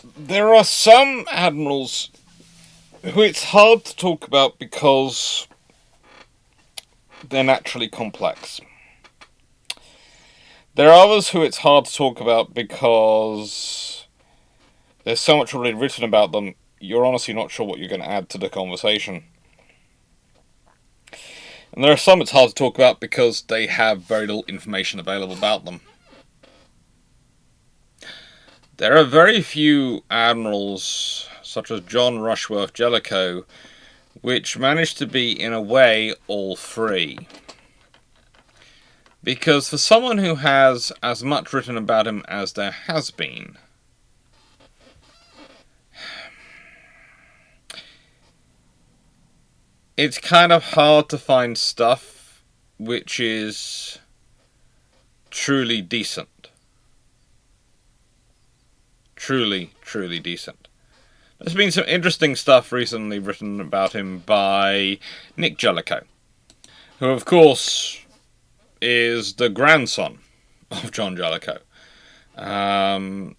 There are some admirals who it's hard to talk about because they're naturally complex. There are others who it's hard to talk about because there's so much already written about them, you're honestly not sure what you're going to add to the conversation. And there are some it's hard to talk about because they have very little information available about them. There are very few admirals, such as John Rushworth Jellicoe, which managed to be, in a way, all free. Because for someone who has as much written about him as there has been, it's kind of hard to find stuff which is truly decent. Truly, truly decent. There's been some interesting stuff recently written about him by Nick Jellicoe, who of course is the grandson of John Jellicoe. And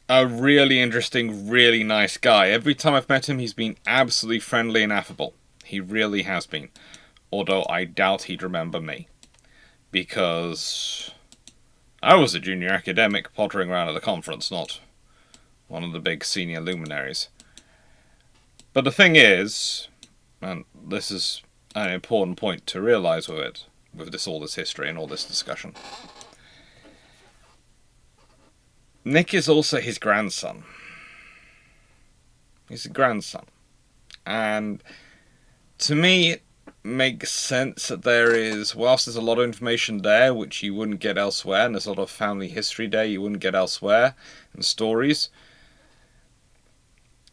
a really interesting, really nice guy. Every time I've met him, he's been absolutely friendly and affable. He really has been. Although I doubt he'd remember me. Because I was a junior academic pottering around at the conference, not one of the big senior luminaries. But the thing is, and this is an important point to realise with all this history and all this discussion, Nick is also his grandson. He's a grandson. And to me, it makes sense that there is, whilst there's a lot of information there which you wouldn't get elsewhere, and there's a lot of family history there you wouldn't get elsewhere, and stories.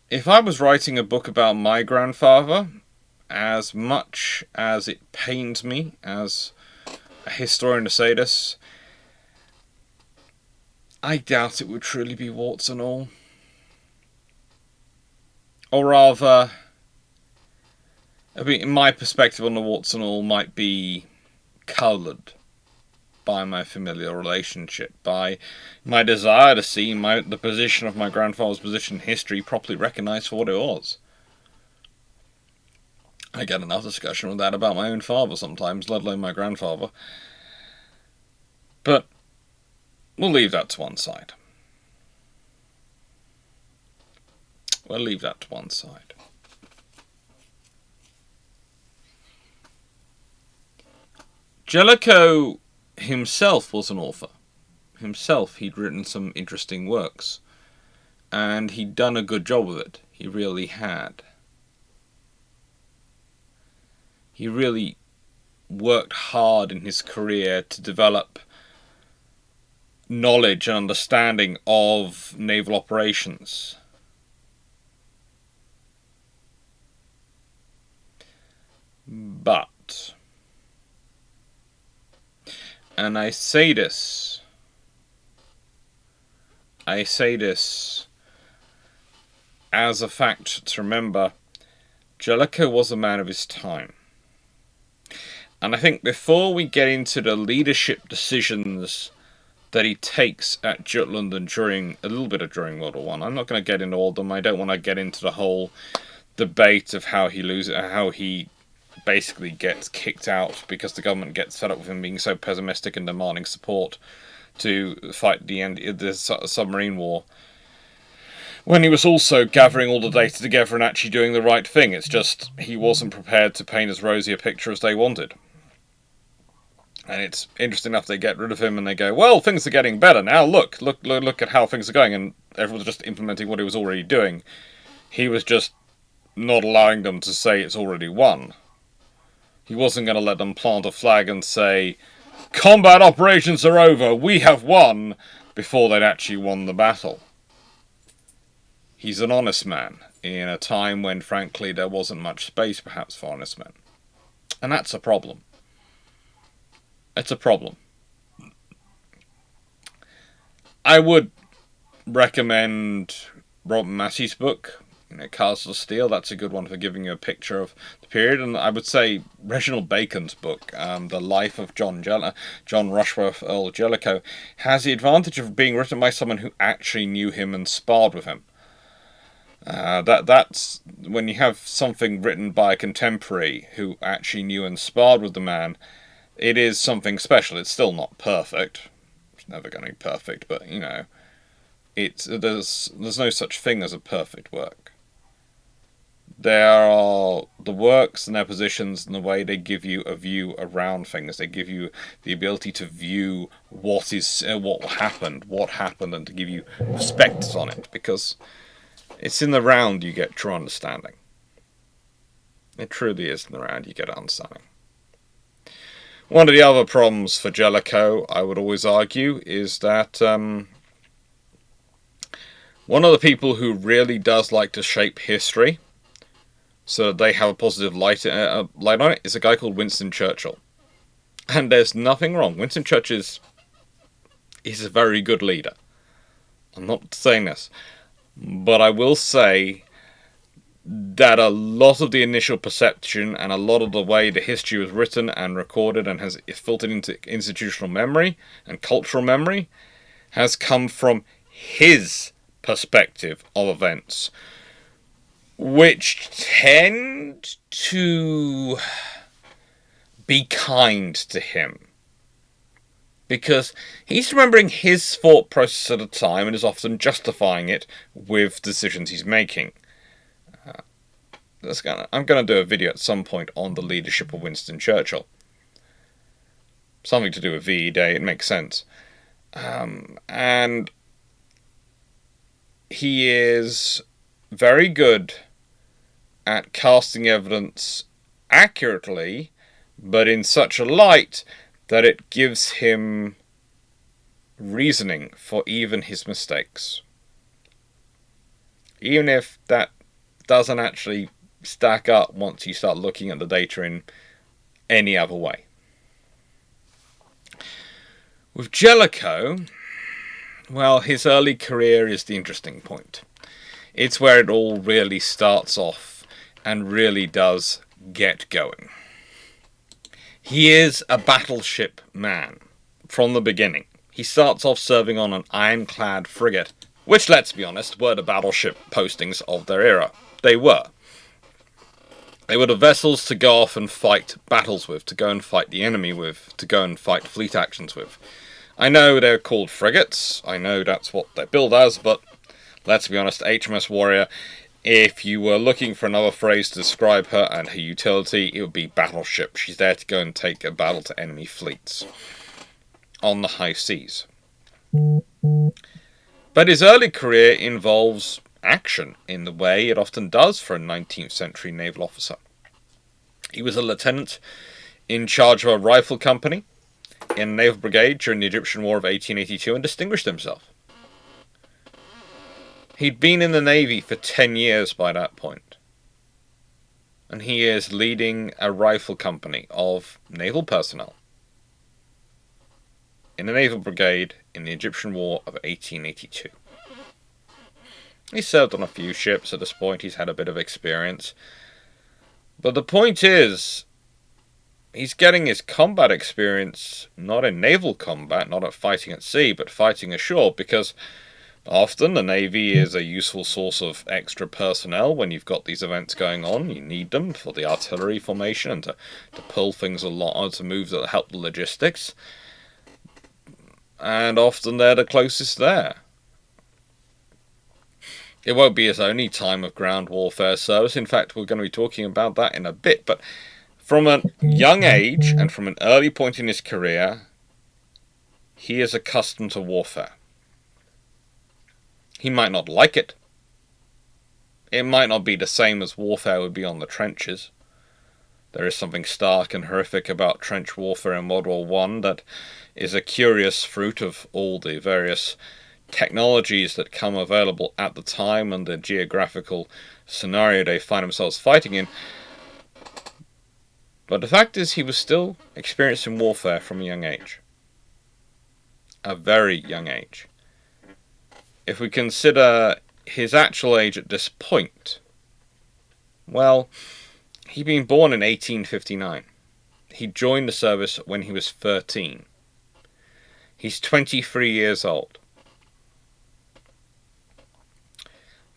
If I was writing a book about my grandfather, as much as it pains me as a historian to say this, I doubt it would truly be warts and all. Or rather, I mean, my perspective on the warts and all might be coloured by my familial relationship, by my desire to see the position of my grandfather's position in history properly recognised for what it was. I get enough discussion with that about my own father sometimes, let alone my grandfather. But we'll leave that to one side. We'll leave that to one side. Jellicoe himself was an author. Himself, he'd written some interesting works. And he'd done a good job of it. He really had. He really worked hard in his career to develop knowledge and understanding of naval operations. But, and I say this as a fact to remember, Jellicoe was a man of his time. And I think before we get into the leadership decisions that he takes at Jutland and during World War One, I'm not going to get into all of them. I don't want to get into the whole debate of how he basically gets kicked out because the government gets fed up with him being so pessimistic and demanding support to fight the submarine war, when he was also gathering all the data together and actually doing the right thing. It's just he wasn't prepared to paint as rosy a picture as they wanted. And it's interesting enough they get rid of him and they go, well, things are getting better now. Look at how things are going. And everyone's just implementing what he was already doing. He was just not allowing them to say it's already won. He wasn't going to let them plant a flag and say, combat operations are over, we have won, before they'd actually won the battle. He's an honest man, in a time when, frankly, there wasn't much space, perhaps, for honest men. And that's a problem. It's a problem. I would recommend Robert Massey's book, Castle of Steel, that's a good one for giving you a picture of the period. And I would say Reginald Bacon's book, The Life of John Rushworth, Earl Jellicoe, has the advantage of being written by someone who actually knew him and sparred with him. That's when you have something written by a contemporary who actually knew and sparred with the man, it is something special. It's still not perfect. It's never going to be perfect, but there's no such thing as a perfect work. There are the works and their positions and the way they give you a view around things. They give you the ability to view what happened, and to give you perspectives on it, because it's in the round you get true understanding. It truly is in the round you get understanding. One of the other problems for Jellicoe, I would always argue, is that one of the people who really does like to shape history so they have a positive light on it is a guy called Winston Churchill. And there's nothing wrong. Winston Churchill is a very good leader. I'm not saying this. But I will say that a lot of the initial perception and a lot of the way the history was written and recorded and has filtered into institutional memory and cultural memory has come from his perspective of events, which tend to be kind to him. Because he's remembering his thought process at a time and is often justifying it with decisions he's making. I'm going to do a video at some point on the leadership of Winston Churchill. Something to do with VE Day, it makes sense. And he is very good at casting evidence accurately, but in such a light that it gives him reasoning for even his mistakes. Even if that doesn't actually stack up once you start looking at the data in any other way. With Jellicoe, well, his early career is the interesting point. It's where it all really starts off and really does get going. He is a battleship man from the beginning. He starts off serving on an ironclad frigate, which, let's be honest, were the battleship postings of their era. They were. They were the vessels to go off and fight battles with, to go and fight the enemy with, to go and fight fleet actions with. I know they're called frigates, I know that's what they're billed as, but let's be honest, HMS Warrior, if you were looking for another phrase to describe her and her utility, it would be battleship. She's there to go and take a battle to enemy fleets on the high seas. But his early career involves action in the way it often does for a 19th century naval officer. He was a lieutenant in charge of a rifle company in a naval brigade during the Egyptian War of 1882 and distinguished himself. He'd been in the Navy for 10 years by that point, and he is leading a rifle company of naval personnel in a naval brigade in the Egyptian War of 1882. He's served on a few ships at this point, he's had a bit of experience, but the point is, he's getting his combat experience not in naval combat, not at fighting at sea, but fighting ashore, because often the Navy is a useful source of extra personnel when you've got these events going on. You need them for the artillery formation and to pull things along, to move that help the logistics. And often they're the closest there. It won't be his only time of ground warfare service. In fact, we're going to be talking about that in a bit. But from a young age and from an early point in his career, he is accustomed to warfare. He might not like it. It might not be the same as warfare would be on the trenches. There is something stark and horrific about trench warfare in World War I that is a curious fruit of all the various technologies that come available at the time and the geographical scenario they find themselves fighting in. But the fact is, he was still experiencing warfare from a young age. A very young age. If we consider his actual age at this point? Well, he'd been born in 1859. He joined the service when he was 13. He's 23 years old.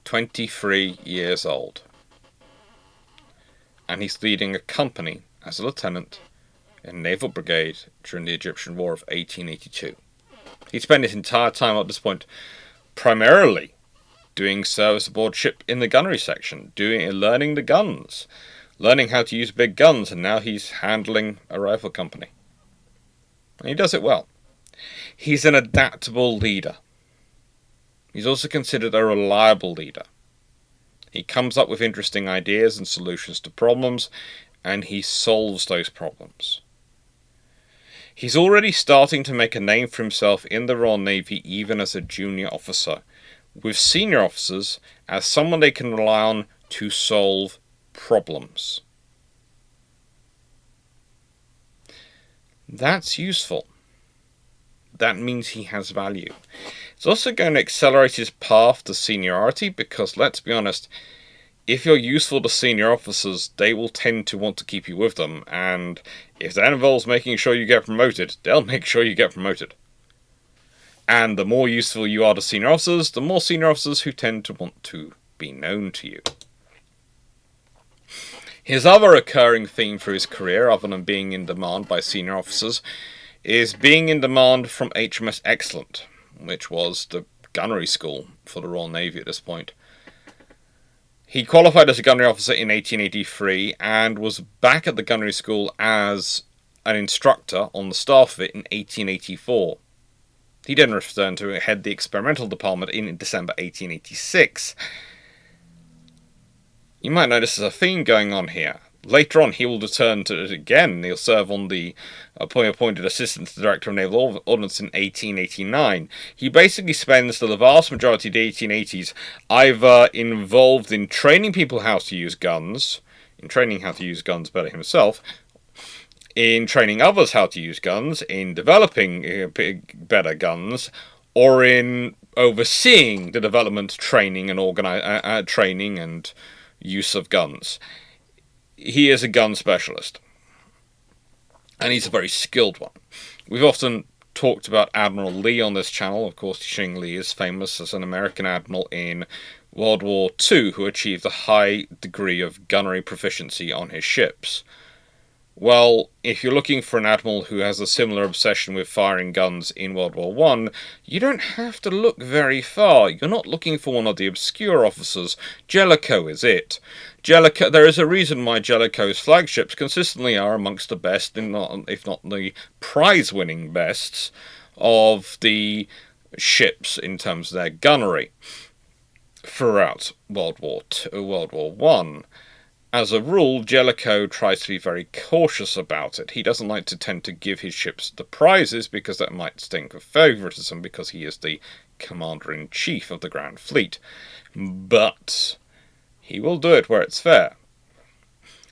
23 years old. And he's leading a company as a lieutenant in Naval Brigade during the Egyptian War of 1882. He spent his entire time at this point primarily doing service aboard ship in the gunnery section, learning the guns, learning how to use big guns, and now he's handling a rifle company. And he does it well. He's an adaptable leader. He's also considered a reliable leader. He comes up with interesting ideas and solutions to problems, and he solves those problems. He's already starting to make a name for himself in the Royal Navy even as a junior officer, with senior officers as someone they can rely on to solve problems. That's useful. That means he has value. It's also going to accelerate his path to seniority because, let's be honest, if you're useful to senior officers, they will tend to want to keep you with them, and if that involves making sure you get promoted, they'll make sure you get promoted. And the more useful you are to senior officers, the more senior officers who tend to want to be known to you. His other recurring theme for his career, other than being in demand by senior officers, is being in demand from HMS Excellent, which was the gunnery school for the Royal Navy at this point. He qualified as a gunnery officer in 1883 and was back at the gunnery school as an instructor on the staff of it in 1884. He then returned to head the experimental department in December 1886. You might notice there's a theme going on here. Later on, he will return to it again. He'll serve on the appointed Assistant Director of Naval Ordnance in 1889. He basically spends the vast majority of the 1880s either involved in training people how to use guns, in training how to use guns better himself, in training others how to use guns, in developing better guns, or in overseeing the development, training, and training and use of guns. He is a gun specialist, and he's a very skilled one. We've often talked about Admiral Lee on this channel. Of course, Xing Lee is famous as an American admiral in World War II who achieved a high degree of gunnery proficiency on his ships. Well, if you're looking for an admiral who has a similar obsession with firing guns in World War I, you don't have to look very far. You're not looking for one of the obscure officers. Jellicoe is it. Jellicoe, there is a reason why Jellicoe's flagships consistently are amongst the best, if not the prize-winning bests, of the ships in terms of their gunnery throughout World War I. As a rule, Jellicoe tries to be very cautious about it. He doesn't like to tend to give his ships the prizes because that might stink of favouritism because he is the Commander-in-Chief of the Grand Fleet. But he will do it where it's fair.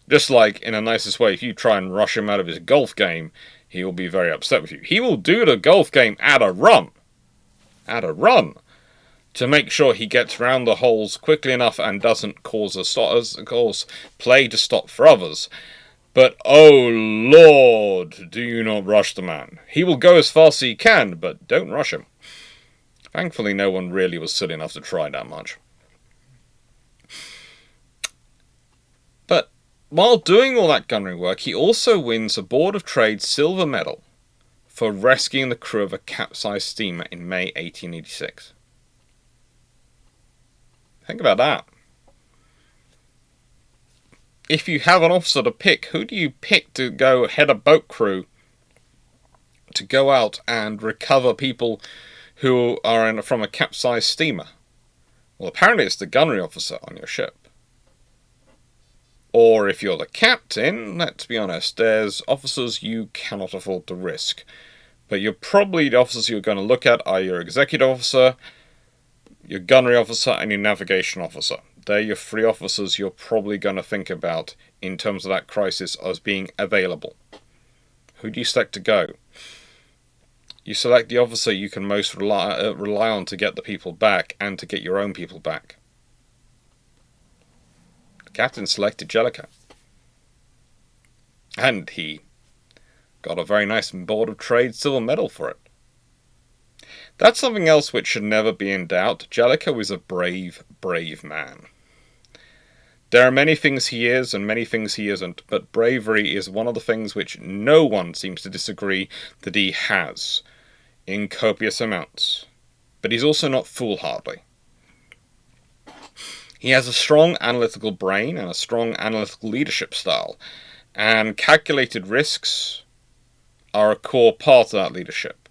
Just like, in the nicest way, if you try and rush him out of his golf game, he will be very upset with you. He will do the golf game at a run. At a run. To make sure he gets round the holes quickly enough and doesn't cause play to stop for others. But, oh Lord, do you not rush the man. He will go as fast as he can, but don't rush him. Thankfully, no one really was silly enough to try that much. But while doing all that gunnery work, he also wins a Board of Trade silver medal for rescuing the crew of a capsized steamer in May 1886. Think about that. If you have an officer to pick, who do you pick to go head a boat crew to go out and recover people who are from a capsized steamer? Well, apparently it's the gunnery officer on your ship. Or if you're the captain, let's be honest, there's officers you cannot afford to risk. But the officers you're going to look at are your executive officer, your gunnery officer, and your navigation officer. They're your three officers you're probably going to think about in terms of that crisis as being available. Who do you select to go? You select the officer you can most rely on to get the people back and to get your own people back. The captain selected Jellicoe. And he got a very nice Board of Trade silver medal for it. That's something else which should never be in doubt. Jellicoe is a brave, brave man. There are many things he is and many things he isn't, but bravery is one of the things which no one seems to disagree that he has, in copious amounts. But he's also not foolhardy. He has a strong analytical brain and a strong analytical leadership style, and calculated risks are a core part of that leadership,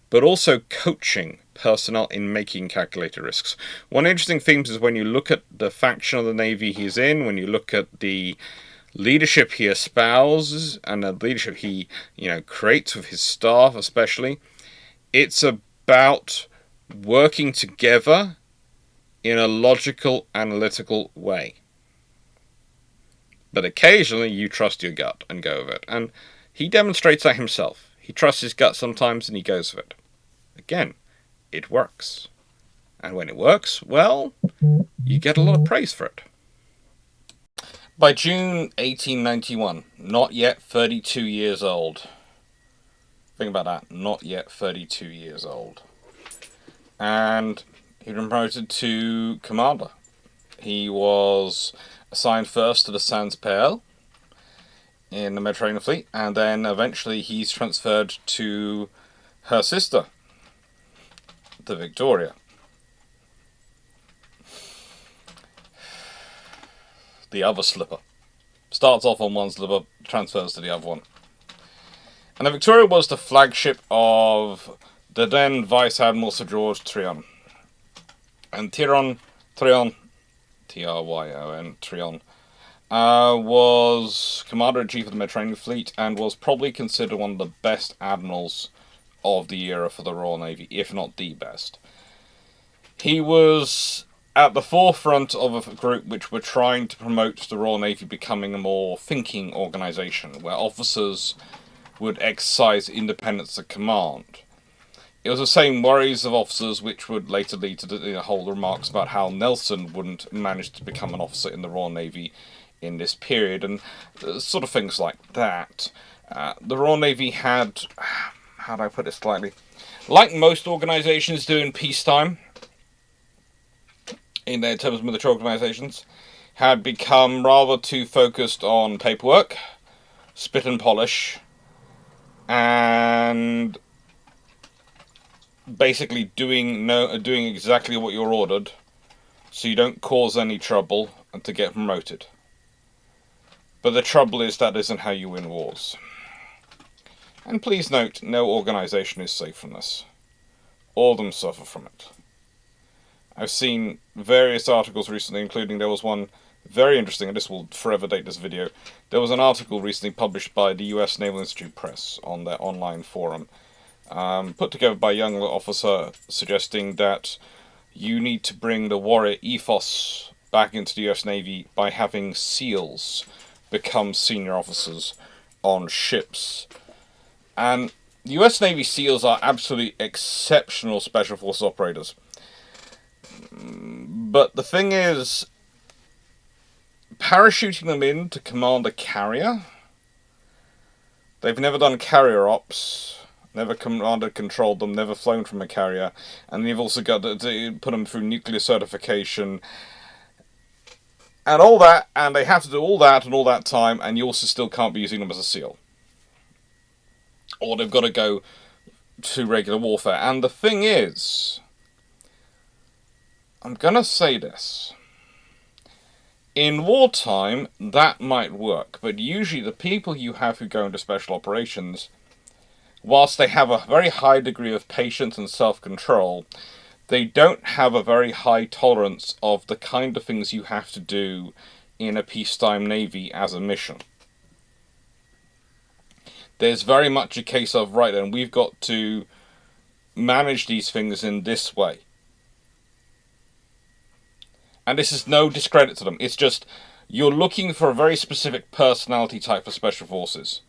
but also coaching personnel in making calculated risks. One interesting theme is when you look at the faction of the Navy he's in, when you look at the leadership he espouses and the leadership he, creates with his staff especially, it's about working together in a logical, analytical way. But occasionally you trust your gut and go with it. And he demonstrates that himself. He trusts his gut sometimes and he goes with it. Again, it works. And when it works, well, you get a lot of praise for it. By June 1891, not yet 32 years old. Think about that, not yet 32 years old. And he'd been promoted to commander. He was assigned first to the Sans-Peel in the Mediterranean Fleet, and then eventually he's transferred to her sister, the Victoria. The other slipper. Starts off on one slipper, transfers to the other one. And the Victoria was the flagship of the then Vice Admiral Sir George Tryon. And Tryon, Tryon, was Commander-in-Chief of the Mediterranean Fleet and was probably considered one of the best admirals of the era for the Royal Navy, if not the best. He was at the forefront of a group which were trying to promote the Royal Navy becoming a more thinking organisation, where officers would exercise independence of command. It was the same worries of officers which would later lead to the whole remarks about how Nelson wouldn't manage to become an officer in the Royal Navy in this period, and sort of things like that. The Royal Navy had, how do I put it slightly, like most organisations do in peacetime, in their terms of military organisations, had become rather too focused on paperwork, spit and polish, and basically doing exactly what you're ordered, so you don't cause any trouble and to get promoted. But the trouble is that isn't how you win wars. And please note, no organisation is safe from this. All of them suffer from it. I've seen various articles recently, including there was one very interesting, and this will forever date this video. There was an article recently published by the US Naval Institute Press on their online forum, put together by a young officer, suggesting that you need to bring the warrior ethos back into the US Navy by having SEALs become senior officers on ships. And the US Navy SEALs are absolutely exceptional Special Forces operators. But the thing is, parachuting them in to command a carrier, they've never done carrier ops, never commanded, controlled them, never flown from a carrier, and you've also got to put them through nuclear certification, and all that, and they have to do all that and all that time, and you also still can't be using them as a SEAL. Or they've got to go to regular warfare. And the thing is, I'm gonna say this. In wartime, that might work, but usually the people you have who go into special operations, whilst they have a very high degree of patience and self-control, they don't have a very high tolerance of the kind of things you have to do in a peacetime navy as a mission. There's very much a case of, right then, we've got to manage these things in this way. And this is no discredit to them. It's just, you're looking for a very specific personality type for Special Forces.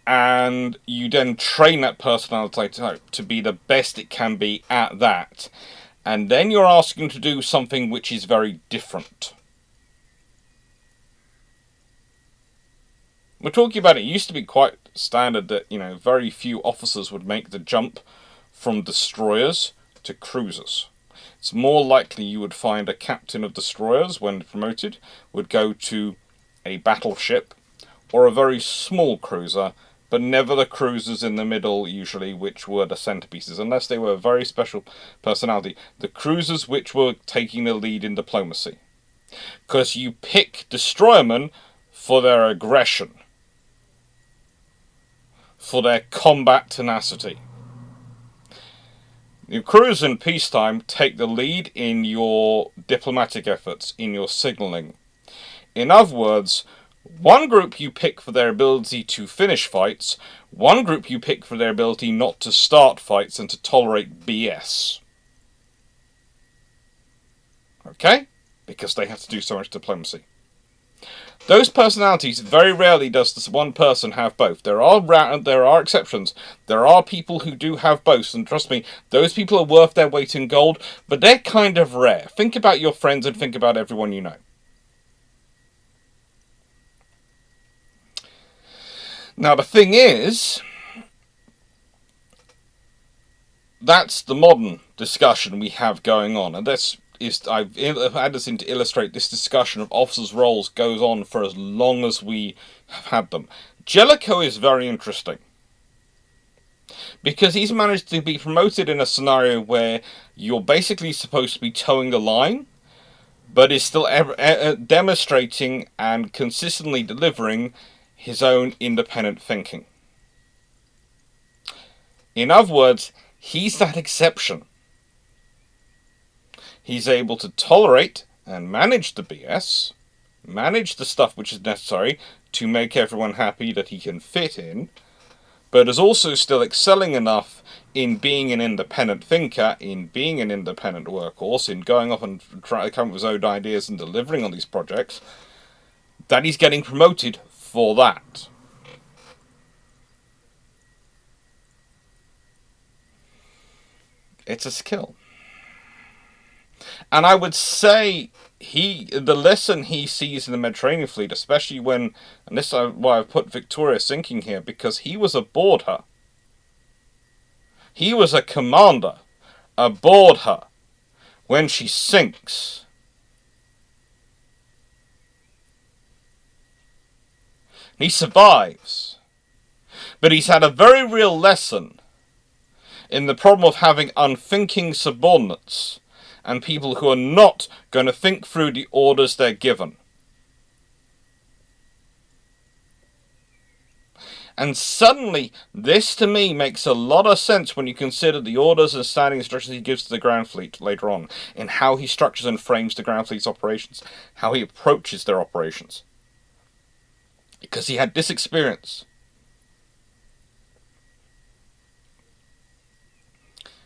and you then train that personality type to be the best it can be at that. And then you're asking to do something which is very different. We're talking about it used to be quite standard that, very few officers would make the jump from destroyers to cruisers. It's more likely you would find a captain of destroyers, when promoted, would go to a battleship or a very small cruiser, but never the cruisers in the middle, usually, which were the centerpieces, unless they were a very special personality. The cruisers which were taking the lead in diplomacy. Because you pick destroyermen for their aggression, for their combat tenacity. Your crews in peacetime take the lead in your diplomatic efforts, in your signalling. In other words, one group you pick for their ability to finish fights, one group you pick for their ability not to start fights and to tolerate BS. Okay? Because they have to do so much diplomacy. Those personalities, very rarely does this one person have both. There are exceptions. There are people who do have both, and trust me, those people are worth their weight in gold, but they're kind of rare. Think about your friends and think about everyone you know. Now, the thing is, that's the modern discussion we have going on, and I've had this in to illustrate this discussion of officers' roles goes on for as long as we have had them. Jellicoe is very interesting, because he's managed to be promoted in a scenario where you're basically supposed to be towing the line, but is still demonstrating and consistently delivering his own independent thinking. In other words, he's that exception. He's able to tolerate and manage the BS, manage the stuff which is necessary to make everyone happy that he can fit in, but is also still excelling enough in being an independent thinker, in being an independent workhorse, in going off and trying to come up with his own ideas and delivering on these projects, that he's getting promoted for that. It's a skill. And I would say the lesson he sees in the Mediterranean fleet, especially when, and this is why I've put Victoria sinking here, because he was aboard her. He was a commander aboard her when she sinks. He survives. But he's had a very real lesson in the problem of having unthinking subordinates and people who are not going to think through the orders they're given. And suddenly, this to me makes a lot of sense when you consider the orders and standing instructions he gives to the ground fleet later on, in how he structures and frames the ground fleet's operations, how he approaches their operations. Because he had this experience.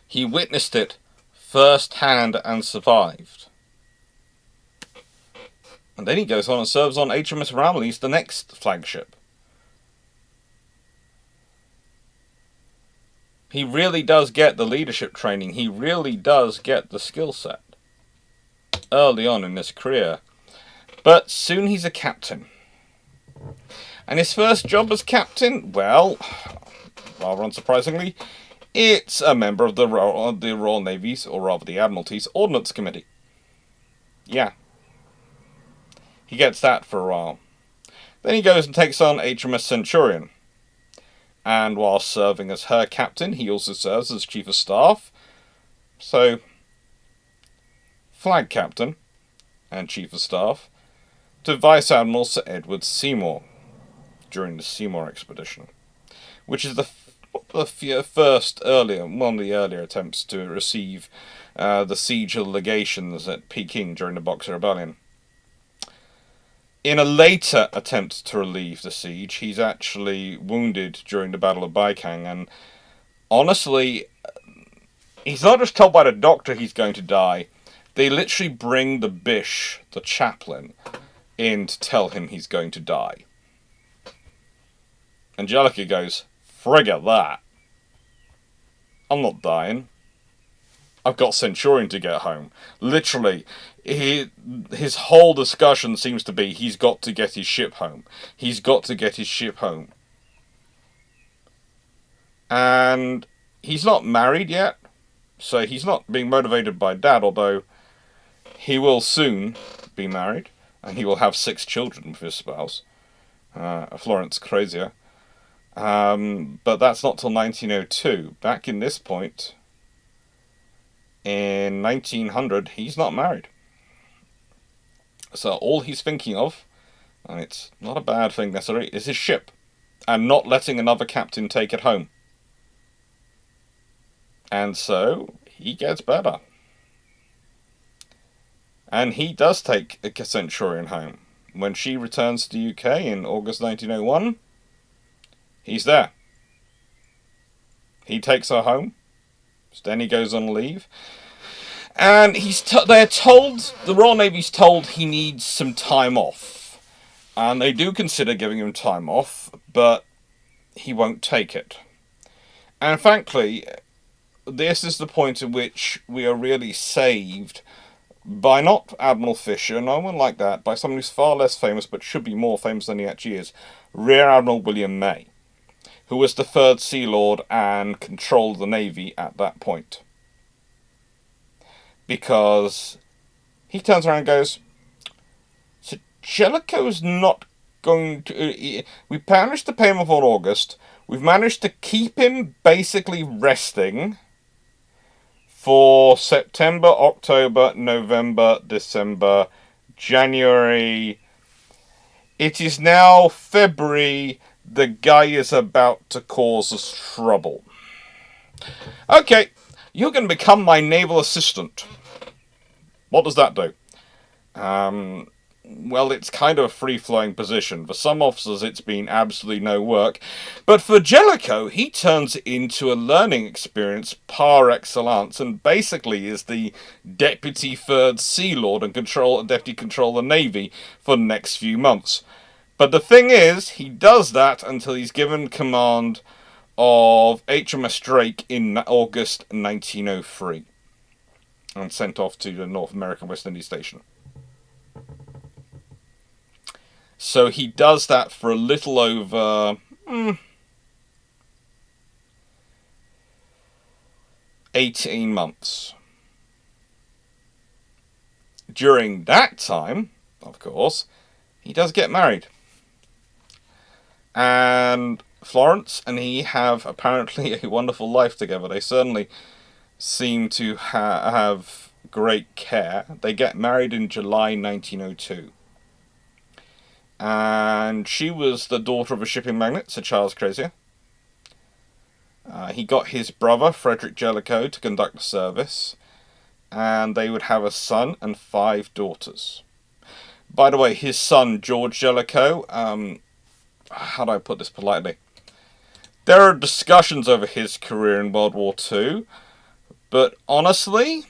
He witnessed it first-hand and survived. And then he goes on and serves on HMS Ramillies, the next flagship. He really does get the leadership training. He really does get the skill set early on in his career. But soon he's a captain. And his first job as captain, well, rather unsurprisingly, it's a member of the Royal Navy's, or rather the Admiralty's, Ordnance Committee. Yeah. He gets that for a while. Then he goes and takes on HMS Centurion. And while serving as her captain, he also serves as Chief of Staff. So, Flag Captain and Chief of Staff to Vice Admiral Sir Edward Seymour during the Seymour expedition, which is one of the earlier attempts to receive the siege of legations at Peking during the Boxer Rebellion. In a later attempt to relieve the siege, he's actually wounded during the Battle of Baikang, and honestly, he's not just told by the doctor he's going to die. They literally bring the Bish, the chaplain, in to tell him he's going to die. And Jellicoe goes, "Frigga that. I'm not dying. I've got Centurion to get home." Literally, his whole discussion seems to be he's got to get his ship home. He's got to get his ship home. And he's not married yet, so he's not being motivated by Dad, although he will soon be married, and he will have 6 children with his spouse, Florence Crazier. But that's not till 1902. Back in this point, in 1900, he's not married. So all he's thinking of, and it's not a bad thing necessarily, is his ship, and not letting another captain take it home. And so he gets better. And he does take a Centurion home. When she returns to the UK in August 1901, he's there. He takes her home. Then he goes on leave. And the Royal Navy's told he needs some time off. And they do consider giving him time off, but he won't take it. And frankly, this is the point at which we are really saved by not Admiral Fisher, no one like that, by someone who's far less famous but should be more famous than he actually is, Rear Admiral William May, who was the 3rd Sea Lord and controlled the Navy at that point. Because he turns around and goes, "So Jellicoe's not going to... we managed to pay him off in August. We've managed to keep him basically resting for September, October, November, December, January. It is now February. The guy is about to cause us trouble. Okay, you're going to become my naval assistant." What does that do? Well, it's kind of a free-flowing position. For some officers, it's been absolutely no work. But for Jellicoe, he turns it into a learning experience par excellence, and basically is the Deputy 3rd Sea Lord and Deputy Controller of the Navy for the next few months. But the thing is, he does that until he's given command of HMS Drake in August 1903. And sent off to the North American West Indies Station. So he does that for a little over 18 months. During that time, of course, he does get married. And Florence and he have apparently a wonderful life together. They certainly seem to have great care. They get married in July 1902. And she was the daughter of a shipping magnate, Sir Charles Crazier. He got his brother, Frederick Jellicoe, to conduct the service. And they would have a son and 5 daughters. By the way, his son, George Jellicoe, how do I put this politely? There are discussions over his career in World War II. But honestly,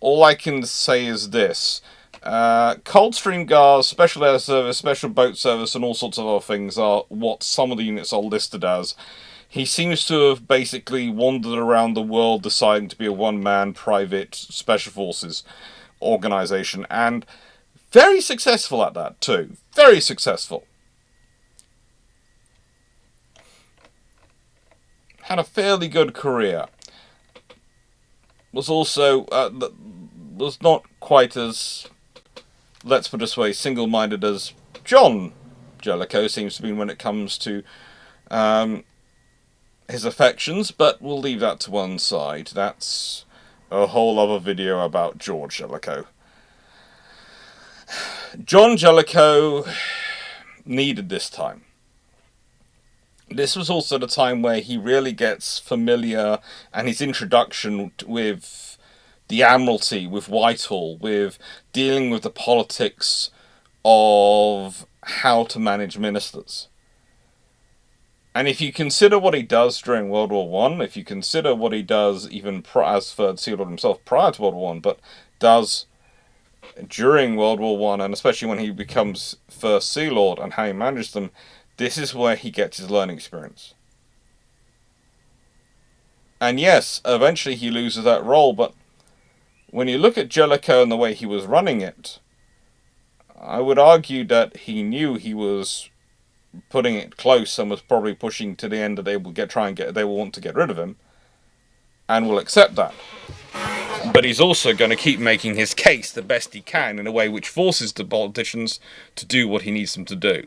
all I can say is this. Coldstream Guards, Special Air Service, Special Boat Service, and all sorts of other things are what some of the units are listed as. He seems to have basically wandered around the world deciding to be a one-man private Special Forces organisation, and very successful at that too. Very successful. Had a fairly good career. Was also was not quite as, let's put it this way, single-minded as John Jellicoe seems to be when it comes to his affections, but we'll leave that to one side. That's a whole other video about George Jellicoe. John Jellicoe needed this time. This was also the time where he really gets familiar, and his introduction with the Admiralty, with Whitehall, with dealing with the politics of how to manage ministers. And if you consider what he does during World War One, if you consider what he does even as 3rd Sea Lord himself prior to World War One, but does during World War One, and especially when he becomes 1st Sea Lord, and how he manages them, This is where he gets his learning experience. And yes, eventually he loses that role, but when you look at Jellicoe and the way he was running it, I would argue that he knew he was putting it close and was probably pushing to the end that they will want to get rid of him, and will accept that. But he's also going to keep making his case the best he can in a way which forces the politicians to do what he needs them to do.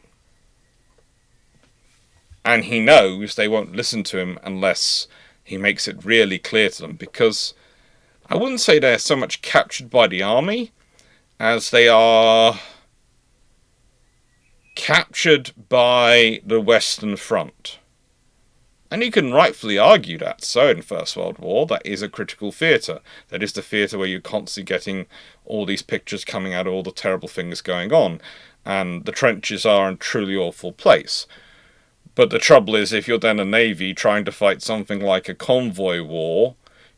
And he knows they won't listen to him unless he makes it really clear to them, because I wouldn't say they're so much captured by the army as they are captured by the Western Front. And you can rightfully argue that. So in First World War, that is a critical theatre. That is the theatre where you're constantly getting all these pictures coming out of all the terrible things going on. And the trenches are a truly awful place. But the trouble is, if you're then a navy trying to fight something like a convoy war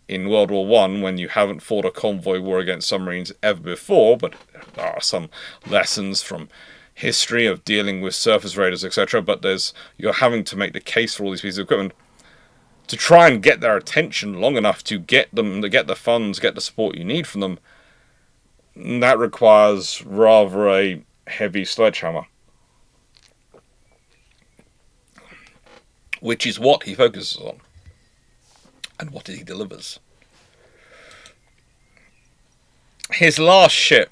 in World War One, when you haven't fought a convoy war against submarines ever before, but there are some lessons from history of dealing with surface raiders, etc. But you're having to make the case for all these pieces of equipment to try and get their attention long enough to get the funds, get the support you need from them. That requires rather a heavy sledgehammer, which is what he focuses on and what he delivers. His last ship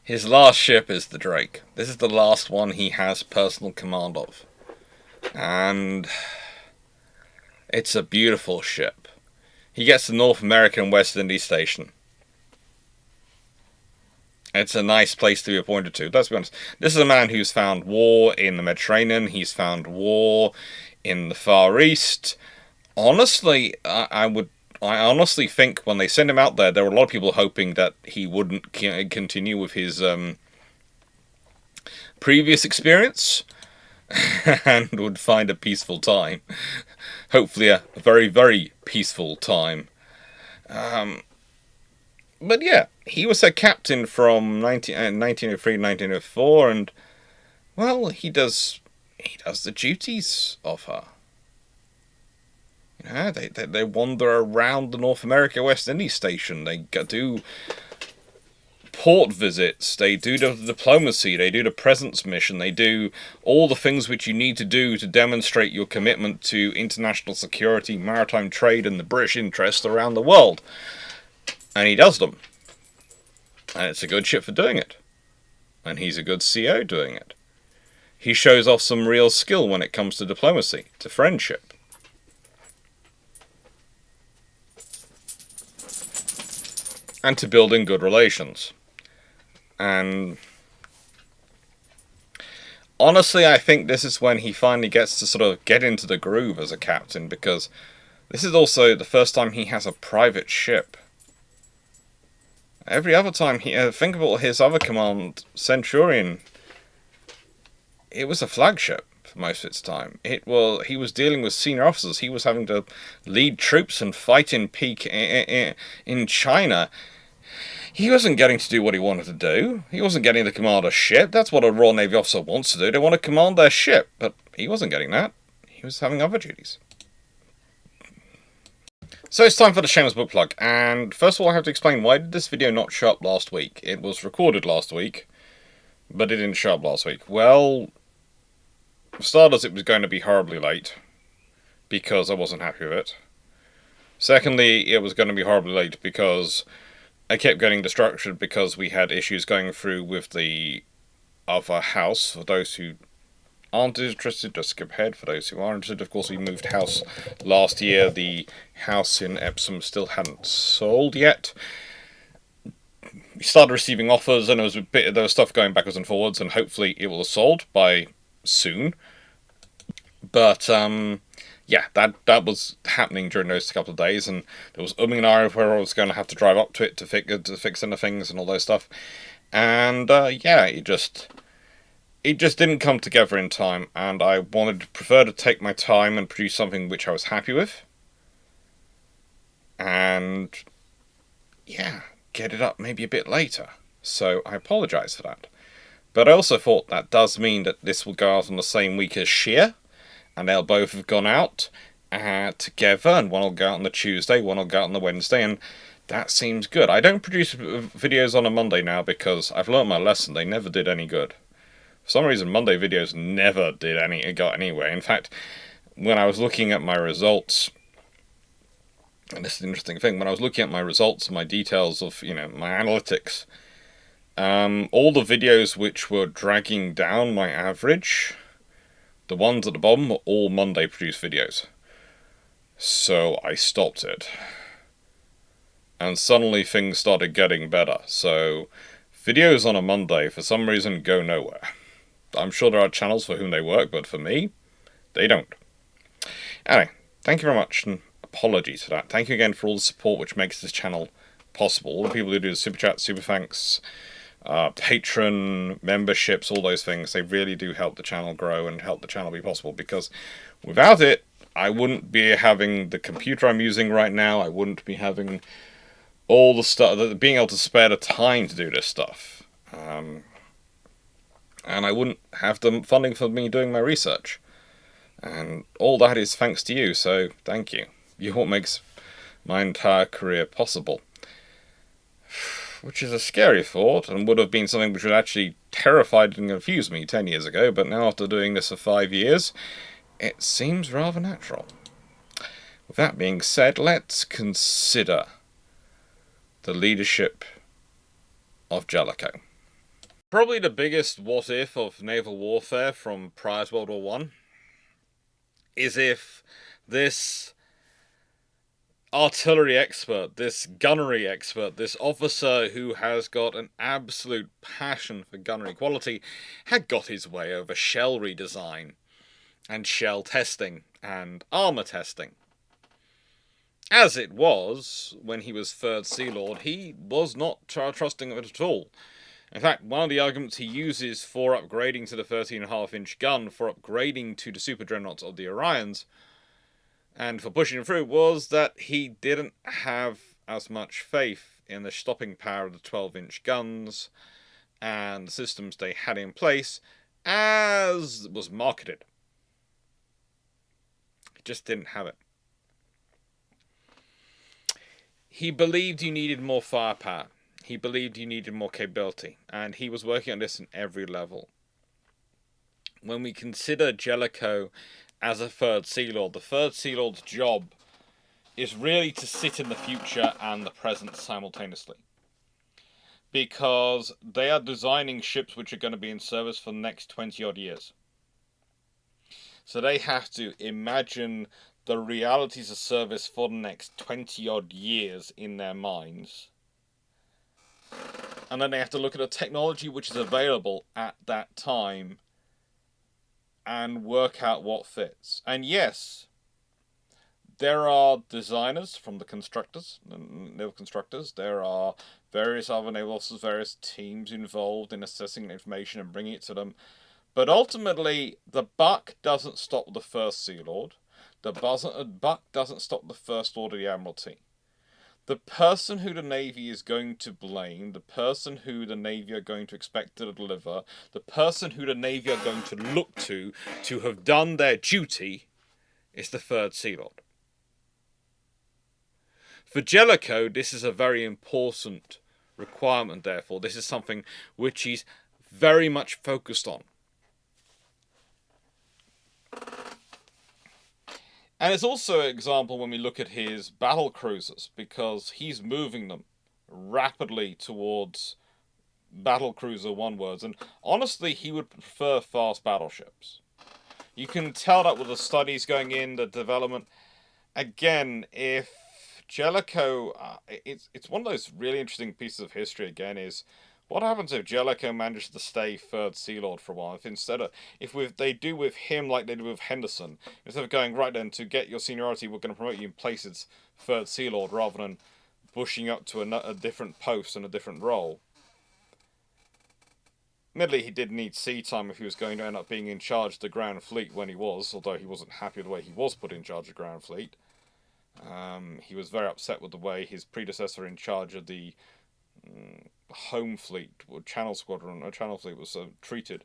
is the Drake. This is the last one he has personal command of. And it's a beautiful ship. He gets the North American West Indies station. It's a nice place to be appointed to. Let's be honest. This is a man who's found war in the Mediterranean. He's found war in the Far East. Honestly, I honestly think when they sent him out there were a lot of people hoping that he wouldn't continue with his previous experience and would find a peaceful time. Hopefully a very, very peaceful time. But yeah, he was a captain from 1903 to 1904, and, well, he does the duties of her. You know, they wander around the North America West Indies station. They do port visits. They do the diplomacy. They do the presence mission. They do all the things which you need to do to demonstrate your commitment to international security, maritime trade, and the British interest around the world. And he does them. And it's a good ship for doing it. And he's a good CO doing it. He shows off some real skill when it comes to diplomacy, to friendship. And to building good relations. And honestly, I think this is when he finally gets to sort of get into the groove as a captain, because this is also the first time he has a private ship. Every other time, think about his other command, Centurion. It was a flagship for most of its time. He was dealing with senior officers. He was having to lead troops and fight in peak in China. He wasn't getting to do what he wanted to do. He wasn't getting to command a ship. That's what a Royal Navy officer wants to do. They want to command their ship, but he wasn't getting that. He was having other duties. So it's time for the Shameless book plug, and first of all I have to explain why did this video not show up last week. It was recorded last week, but it didn't show up last week. Well, for starters, it was going to be horribly late, because I wasn't happy with it. Secondly, it was going to be horribly late because I kept getting distracted because we had issues going through with the other house. For those who aren't interested, just skip ahead. For those who are interested, of course, we moved house last year. The house in Epsom still hadn't sold yet. We started receiving offers, and there was stuff going backwards and forwards, and hopefully it will have sold by soon. But yeah, that was happening during those couple of days, and there was umming and ahhing where I was going to have to drive up to it to fix into things and all those stuff. And yeah, it just didn't come together in time, and I prefer to take my time and produce something which I was happy with. And yeah, get it up maybe a bit later. So I apologise for that. But I also thought that does mean that this will go out on the same week as Sheer, and they'll both have gone out together, and one will go out on the Tuesday, one will go out on the Wednesday, and that seems good. I don't produce videos on a Monday now because I've learned my lesson. They never did any good. For some reason, Monday videos never got anywhere. In fact, when I was looking at my results, and this is an interesting thing, when I was looking at my results, my details of, my analytics, all the videos which were dragging down my average, the ones at the bottom were all Monday produced videos. So I stopped it. And suddenly things started getting better. So videos on a Monday, for some reason, go nowhere. I'm sure there are channels for whom they work, but for me, they don't. Anyway, thank you very much, and apologies for that. Thank you again for all the support which makes this channel possible. All the people who do the super chat, super thanks, patron, memberships, all those things, they really do help the channel grow and help the channel be possible, because without it, I wouldn't be having the computer I'm using right now, I wouldn't be having all the stuff, being able to spare the time to do this stuff. And I wouldn't have the funding for me doing my research. And all that is thanks to you, so thank you. You're what makes my entire career possible. Which is a scary thought, and would have been something which would actually terrified and confused me 10 years ago, but now after doing this for 5 years, it seems rather natural. With that being said, let's consider the leadership of Jellicoe. Probably the biggest what-if of naval warfare from prior to World War I is if this artillery expert, this gunnery expert, this officer who has got an absolute passion for gunnery quality had got his way over shell redesign and shell testing and armour testing. As it was, when he was 3rd Sea Lord, he was not trusting of it at all. In fact, one of the arguments he uses for upgrading to the 13.5-inch gun, for upgrading to the super dreadnoughts of the Orions, and for pushing through, was that he didn't have as much faith in the stopping power of the 12-inch guns and the systems they had in place as was marketed. He just didn't have it. He believed you needed more firepower. He believed you needed more capability. And he was working on this in every level. When we consider Jellicoe as a 3rd Sea Lord, the 3rd Sea Lord's job is really to sit in the future and the present simultaneously. Because they are designing ships which are going to be in service for the next 20 odd years. So they have to imagine the realities of service for the next 20 odd years in their minds. And then they have to look at the technology which is available at that time and work out what fits. And yes, there are designers from the constructors, naval constructors. There are various other naval officers, various teams involved in assessing information and bringing it to them. But ultimately, the buck doesn't stop the 1st Sea Lord. The buck doesn't stop the 1st Lord of the Admiralty. The person who the Navy is going to blame, the person who the Navy are going to expect to deliver, the person who the Navy are going to look to have done their duty, is the 3rd Sea Lord. For Jellicoe, this is a very important requirement, therefore. This is something which he's very much focused on. And it's also an example when we look at his battle cruisers, because he's moving them rapidly towards battle cruiser one-words. And honestly, he would prefer fast battleships. You can tell that with the studies going in, the development. Again, if Jellicoe, it's one of those really interesting pieces of history, again, is what happens if Jellicoe manages to stay 3rd Sea Lord for a while? If they do with him like they do with Henderson, instead of going, right then, to get your seniority, we're going to promote you in place as 3rd Sea Lord, rather than pushing up to a different post and a different role. Admittedly, he did need sea time if he was going to end up being in charge of the Grand Fleet when he was, although he wasn't happy with the way he was put in charge of the Grand Fleet. He was very upset with the way his predecessor in charge of the home fleet, or Channel Squadron, or Channel Fleet was treated.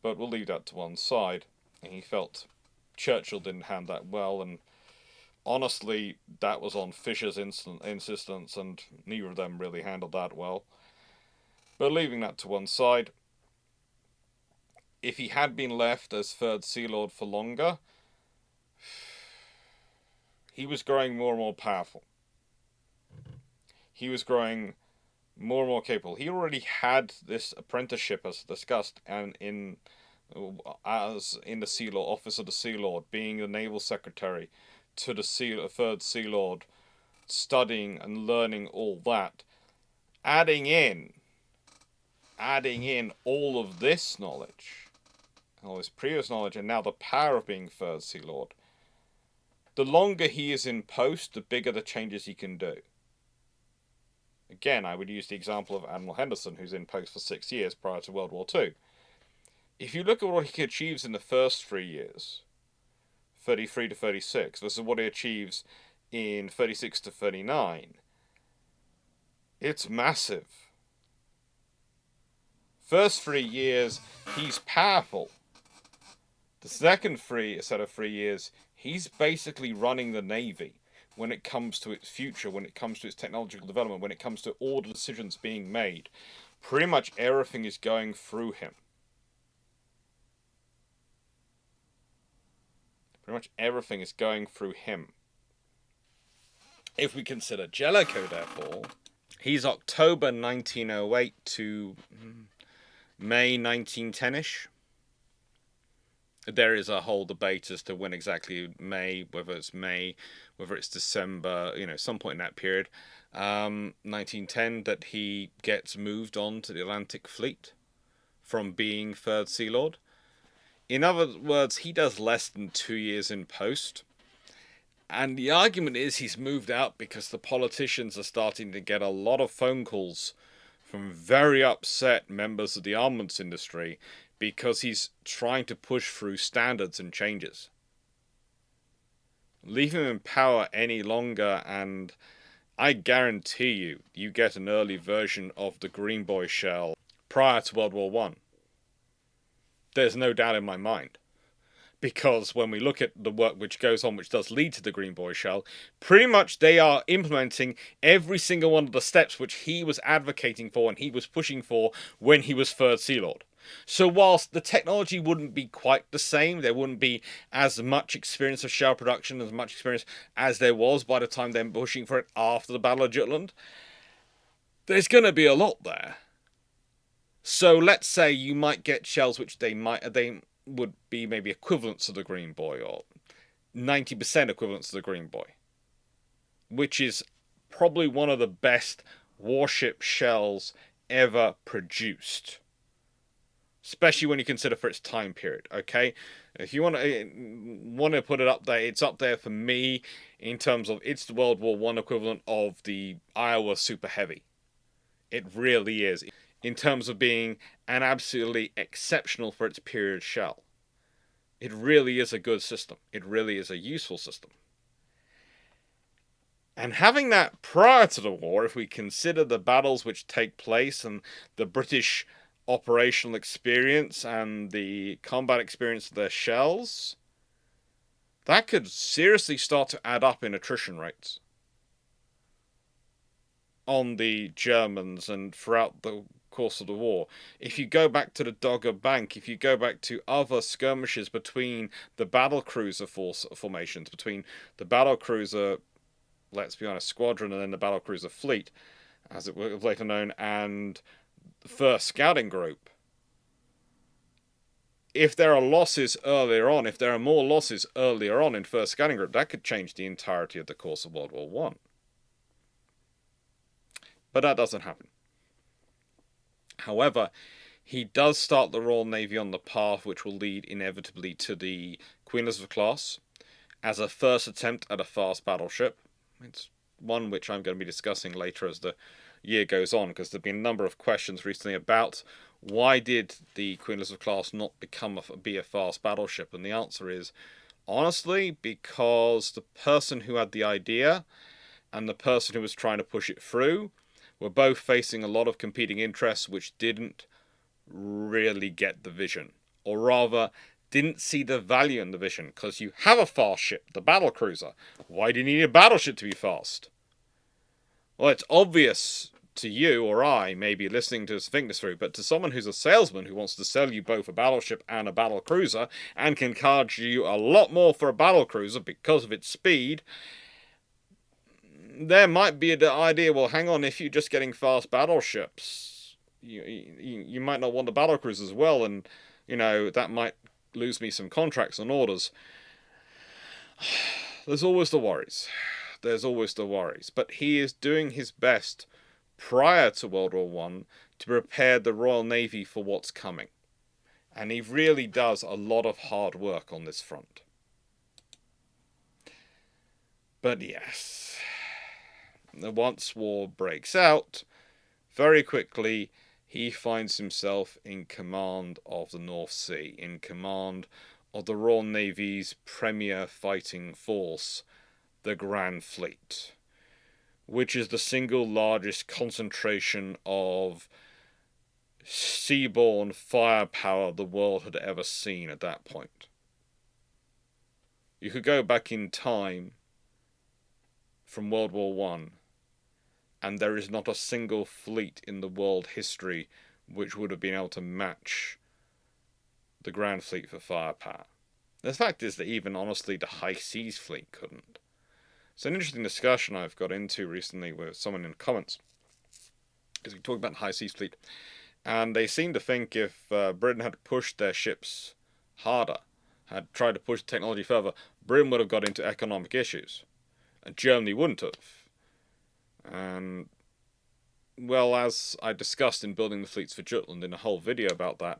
But we'll leave that to one side. And he felt Churchill didn't handle that well, and honestly, that was on Fisher's insistence, and neither of them really handled that well. But leaving that to one side, if he had been left as Third Sea Lord for longer, he was growing more and more powerful. He was growing more and more capable. He already had this apprenticeship, as discussed, and as in the Sea Lord, Office of the Sea Lord, being the Naval Secretary to the Third Sea Lord, studying and learning all that, adding in all of this knowledge, all his previous knowledge, and now the power of being Third Sea Lord. The longer he is in post, the bigger the changes he can do. Again, I would use the example of Admiral Henderson, who's in post for 6 years prior to World War II. If you look at what he achieves in the first 3 years, 33 to 36, versus what he achieves in 36 to 39, it's massive. First 3 years, he's powerful. The second set of 3 years, he's basically running the Navy when it comes to its future, when it comes to its technological development, when it comes to all the decisions being made. Pretty much everything is going through him. Pretty much everything is going through him. If we consider Jellicoe, therefore, he's October 1908 to May 1910-ish. There is a whole debate as to when exactly May, whether it's December, some point in that period, 1910, that he gets moved on to the Atlantic Fleet from being Third Sea Lord. In other words, he does less than 2 years in post. And the argument is he's moved out because the politicians are starting to get a lot of phone calls from very upset members of the armaments industry because he's trying to push through standards and changes. Leave him in power any longer, and I guarantee you get an early version of the Green Boy shell prior to World War I. There's no doubt in my mind. Because when we look at the work which goes on, which does lead to the Green Boy shell, pretty much they are implementing every single one of the steps which he was advocating for and he was pushing for when he was Third Sea Lord. So whilst the technology wouldn't be quite the same, there wouldn't be as much experience of shell production, as much experience as there was by the time they're pushing for it after the Battle of Jutland, there's going to be a lot there. So let's say you might get shells which they would be maybe equivalent to the Green Boy, or 90% equivalent to the Green Boy, which is probably one of the best warship shells ever produced, especially when you consider for its time period. Okay, if you want to put it up there, it's up there for me in terms of it's the World War I equivalent of the Iowa Super Heavy. It really is, in terms of being an absolutely exceptional for its period shell. It really is a good system. It really is a useful system. And having that prior to the war, if we consider the battles which take place and the British operational experience and the combat experience of their shells, that could seriously start to add up in attrition rates on the Germans and throughout the course of the war. If you go back to the Dogger Bank, if you go back to other skirmishes between the battlecruiser formations, between the battlecruiser, let's be honest, squadron, and then the battlecruiser fleet, as it was later known, and the first scouting group, if there are losses earlier on, if there are more losses earlier on in first scouting group, that could change the entirety of the course of World War I. But that doesn't happen. However, he does start the Royal Navy on the path which will lead inevitably to the Queen Elizabeth class as a first attempt at a fast battleship. It's one which I'm going to be discussing later as the year goes on, because there have been a number of questions recently about why did the Queen Elizabeth class not be a fast battleship, and the answer is, honestly, because the person who had the idea and the person who was trying to push it through were both facing a lot of competing interests which didn't really get the vision. Or rather, didn't see the value in the vision, because you have a fast ship, the battlecruiser. Why do you need a battleship to be fast? Well, it's obvious to you or I, maybe listening to us think this through, but to someone who's a salesman who wants to sell you both a battleship and a battlecruiser, and can charge you a lot more for a battlecruiser because of its speed, there might be the idea, well, hang on, if you're just getting fast battleships, you might not want the battlecruiser as well, and, that might lose me some contracts and orders. There's always the worries. But he is doing his best prior to World War One to prepare the Royal Navy for what's coming. And he really does a lot of hard work on this front. But yes, once war breaks out, very quickly he finds himself in command of the North Sea, in command of the Royal Navy's premier fighting force, the Grand Fleet, which is the single largest concentration of seaborne firepower the world had ever seen at that point. You could go back in time from World War One, and there is not a single fleet in the world history which would have been able to match the Grand Fleet for firepower. The fact is that even, honestly, the High Seas Fleet couldn't. It's an interesting discussion I've got into recently with someone in the comments, because we talked about the High Seas Fleet, and they seem to think if Britain had pushed their ships harder, had tried to push the technology further, Britain would have got into economic issues, and Germany wouldn't have. And, well, as I discussed in Building the Fleets for Jutland in a whole video about that,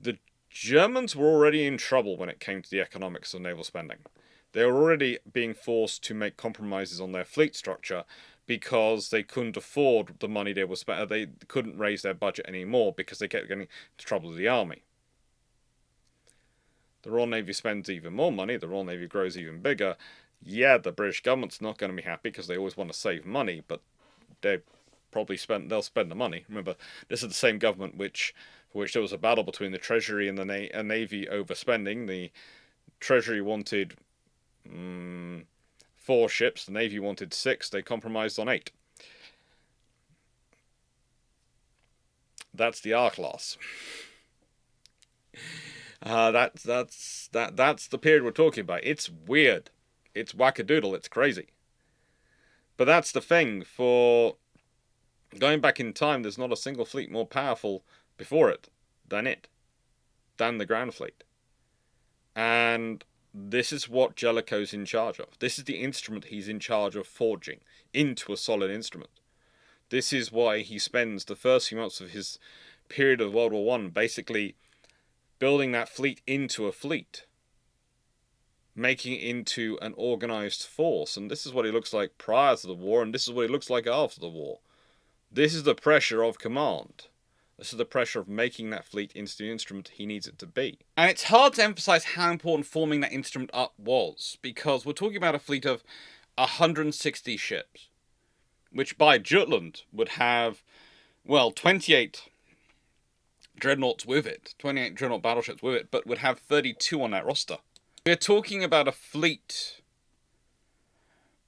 the Germans were already in trouble when it came to the economics of naval spending. They were already being forced to make compromises on their fleet structure because they couldn't afford the money they were spending. They couldn't raise their budget anymore because they kept getting into trouble with the army. The Royal Navy spends even more money. The Royal Navy grows even bigger. Yeah, the British government's not going to be happy because they always want to save money, but they'll spend the money. Remember, this is the same government for which there was a battle between the Treasury and the Navy over spending. The Treasury wanted 4 ships, the Navy wanted 6, they compromised on 8. That's the R class. That's the period we're talking about. It's weird. It's wackadoodle. It's crazy. But that's the thing. For going back in time, there's not a single fleet more powerful before it than the Grand Fleet. And this is what Jellicoe's in charge of. This is the instrument he's in charge of forging into a solid instrument. This is why he spends the first few months of his period of World War One basically building that fleet into a fleet, making it into an organized force. And this is what he looks like prior to the war, and this is what he looks like after the war. This is the pressure of command. This is the pressure of making that fleet into the instrument he needs it to be. And it's hard to emphasize how important forming that instrument up was, because we're talking about a fleet of 160 ships, which by Jutland would have, 28 dreadnoughts with it, 28 dreadnought battleships with it, but would have 32 on that roster. We're talking about a fleet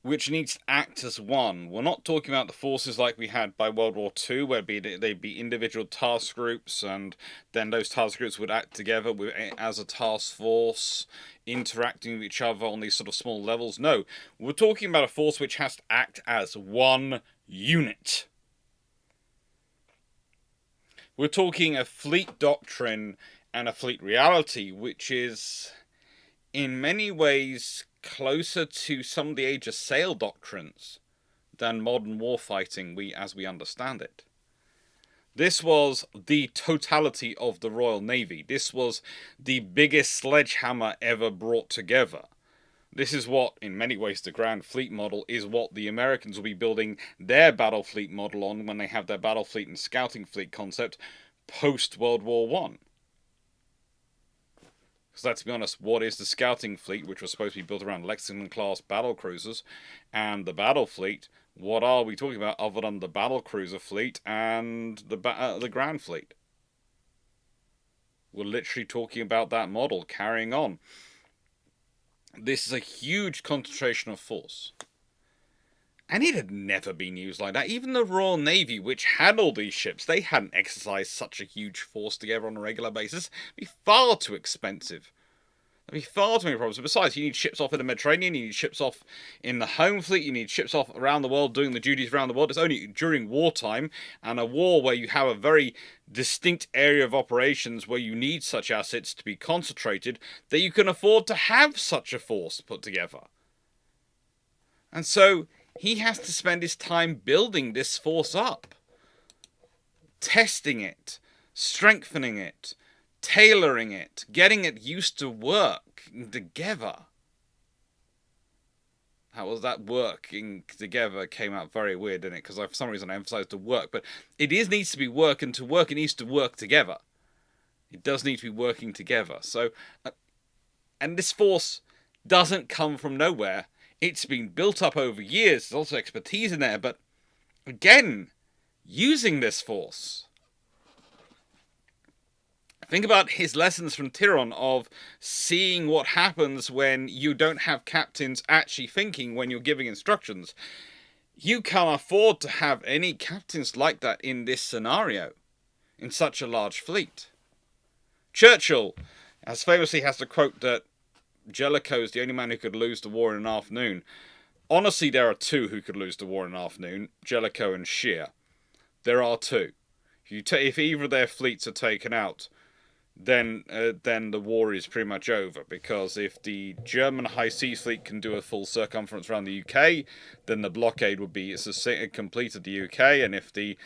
which needs to act as one. We're not talking about the forces like we had by World War II, where they'd be individual task groups, and then those task groups would act together as a task force, interacting with each other on these sort of small levels. No, we're talking about a force which has to act as one unit. We're talking a fleet doctrine and a fleet reality, which is, in many ways, closer to some of the Age of Sail doctrines than modern warfighting as we understand it. This was the totality of the Royal Navy. This was the biggest sledgehammer ever brought together. This is what, in many ways, the Grand Fleet model is what the Americans will be building their battle fleet model on when they have their battle fleet and scouting fleet concept post-World War One. Because let's be honest, what is the scouting fleet, which was supposed to be built around Lexington-class battle cruisers, and the battle fleet? What are we talking about other than the battlecruiser fleet and the Grand Fleet? We're literally talking about that model carrying on. This is a huge concentration of force. And it had never been used like that. Even the Royal Navy, which had all these ships, they hadn't exercised such a huge force together on a regular basis. It'd be far too expensive. There'd be far too many problems. Besides, you need ships off in the Mediterranean, you need ships off in the home fleet, you need ships off around the world doing the duties around the world. It's only during wartime and a war where you have a very distinct area of operations where you need such assets to be concentrated that you can afford to have such a force put together. And so he has to spend his time building this force up, testing it, strengthening it, tailoring it, getting it used to work together. How was that working together came out very weird, didn't it? Because for some reason I emphasized the work, but needs to be work, and to work it needs to work together. It does need to be working together. So, and this force doesn't come from nowhere. It's been built up over years. There's also expertise in there, but again, using this force. Think about his lessons from Tyron of seeing what happens when you don't have captains actually thinking when you're giving instructions. You can't afford to have any captains like that in this scenario, in such a large fleet. Churchill, as famously, has to quote that Jellicoe is the only man who could lose the war in an afternoon. Honestly, there are two who could lose the war in an afternoon, Jellicoe and Scheer. There are two. If either of their fleets are taken out, then the war is pretty much over. Because if the German High Seas Fleet can do a full circumference around the UK, then the blockade would be completed the UK. And if the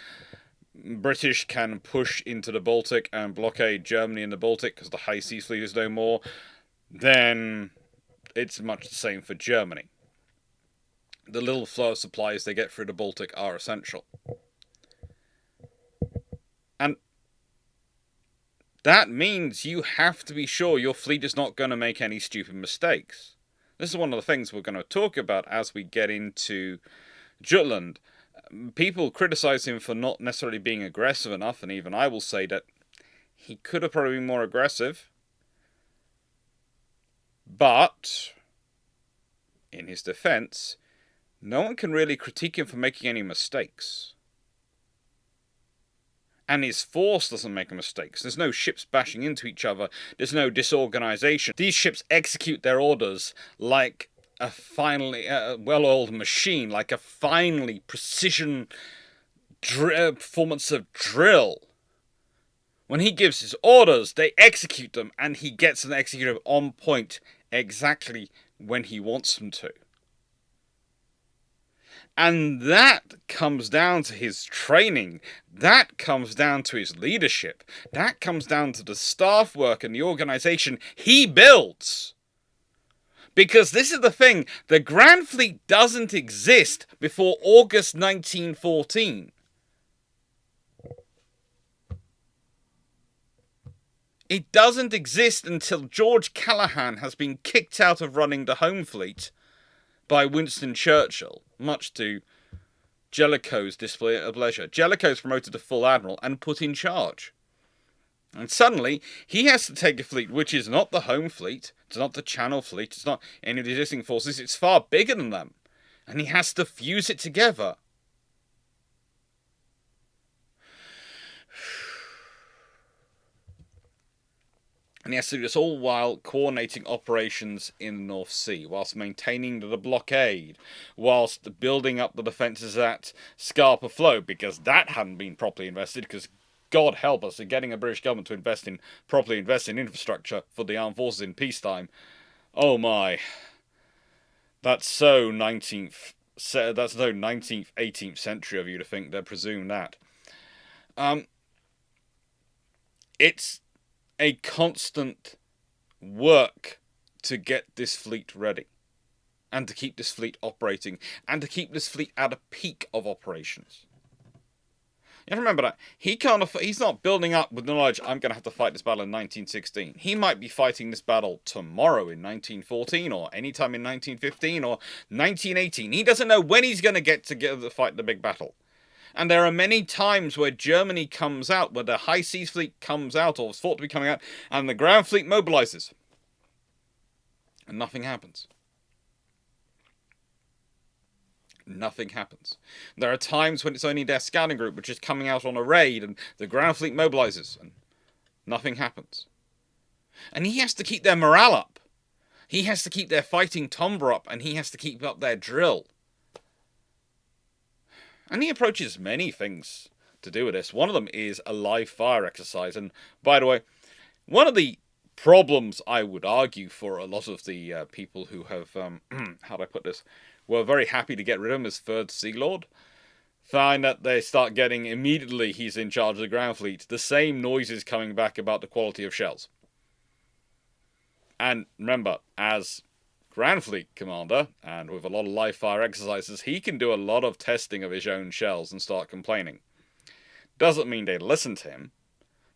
British can push into the Baltic and blockade Germany in the Baltic because the High Seas Fleet is no more, then it's much the same for Germany. The little flow of supplies they get through the Baltic are essential. And that means you have to be sure your fleet is not going to make any stupid mistakes. This is one of the things we're going to talk about as we get into Jutland. People criticize him for not necessarily being aggressive enough, and even I will say that he could have probably been more aggressive. But, in his defense, no one can really critique him for making any mistakes. And his force doesn't make mistakes. There's no ships bashing into each other. There's no disorganization. These ships execute their orders like a finely well-oiled machine, like a finely precision performance of drill. When he gives his orders, they execute them, and he gets them executed on point exactly when he wants them to. And that comes down to his training. That comes down to his leadership. That comes down to the staff work and the organization he builds. Because this is the thing, the Grand Fleet doesn't exist before August 1914. It doesn't exist until George Callaghan has been kicked out of running the home fleet by Winston Churchill, much to Jellicoe's display of pleasure. Jellicoe's promoted to full admiral and put in charge. And suddenly, he has to take a fleet which is not the home fleet, it's not the Channel Fleet, it's not any of the existing forces, it's far bigger than them. And he has to fuse it together. And he has to do this all while coordinating operations in the North Sea, whilst maintaining the blockade, whilst building up the defences at Scapa Flow, because that hadn't been properly invested, because God help us, getting a British government to properly invest in infrastructure for the armed forces in peacetime. Oh my. That's so 19th, 18th century of you to think they presume that. It's a constant work to get this fleet ready, and to keep this fleet operating, and to keep this fleet at a peak of operations. You have to remember that he's not building up with the knowledge, I'm going to have to fight this battle in 1916. He might be fighting this battle tomorrow in 1914, or anytime in 1915, or 1918. He doesn't know when he's going to get to fight the big battle. And there are many times where Germany comes out, where the High Seas Fleet comes out, or is thought to be coming out, and the Ground Fleet mobilizes. And nothing happens. Nothing happens. There are times when it's only their scouting group which is coming out on a raid, and the Ground Fleet mobilizes, and nothing happens. And he has to keep their morale up. He has to keep their fighting timbre up, and he has to keep up their drill. And he approaches many things to do with this. One of them is a live fire exercise. And by the way, one of the problems I would argue for a lot of the people who have, how do I put this, were very happy to get rid of him as Third Sea Lord, find that they start getting, immediately he's in charge of the ground fleet, the same noises coming back about the quality of shells. And remember, as Grand Fleet Commander, and with a lot of live fire exercises, he can do a lot of testing of his own shells and start complaining. Doesn't mean they listen to him.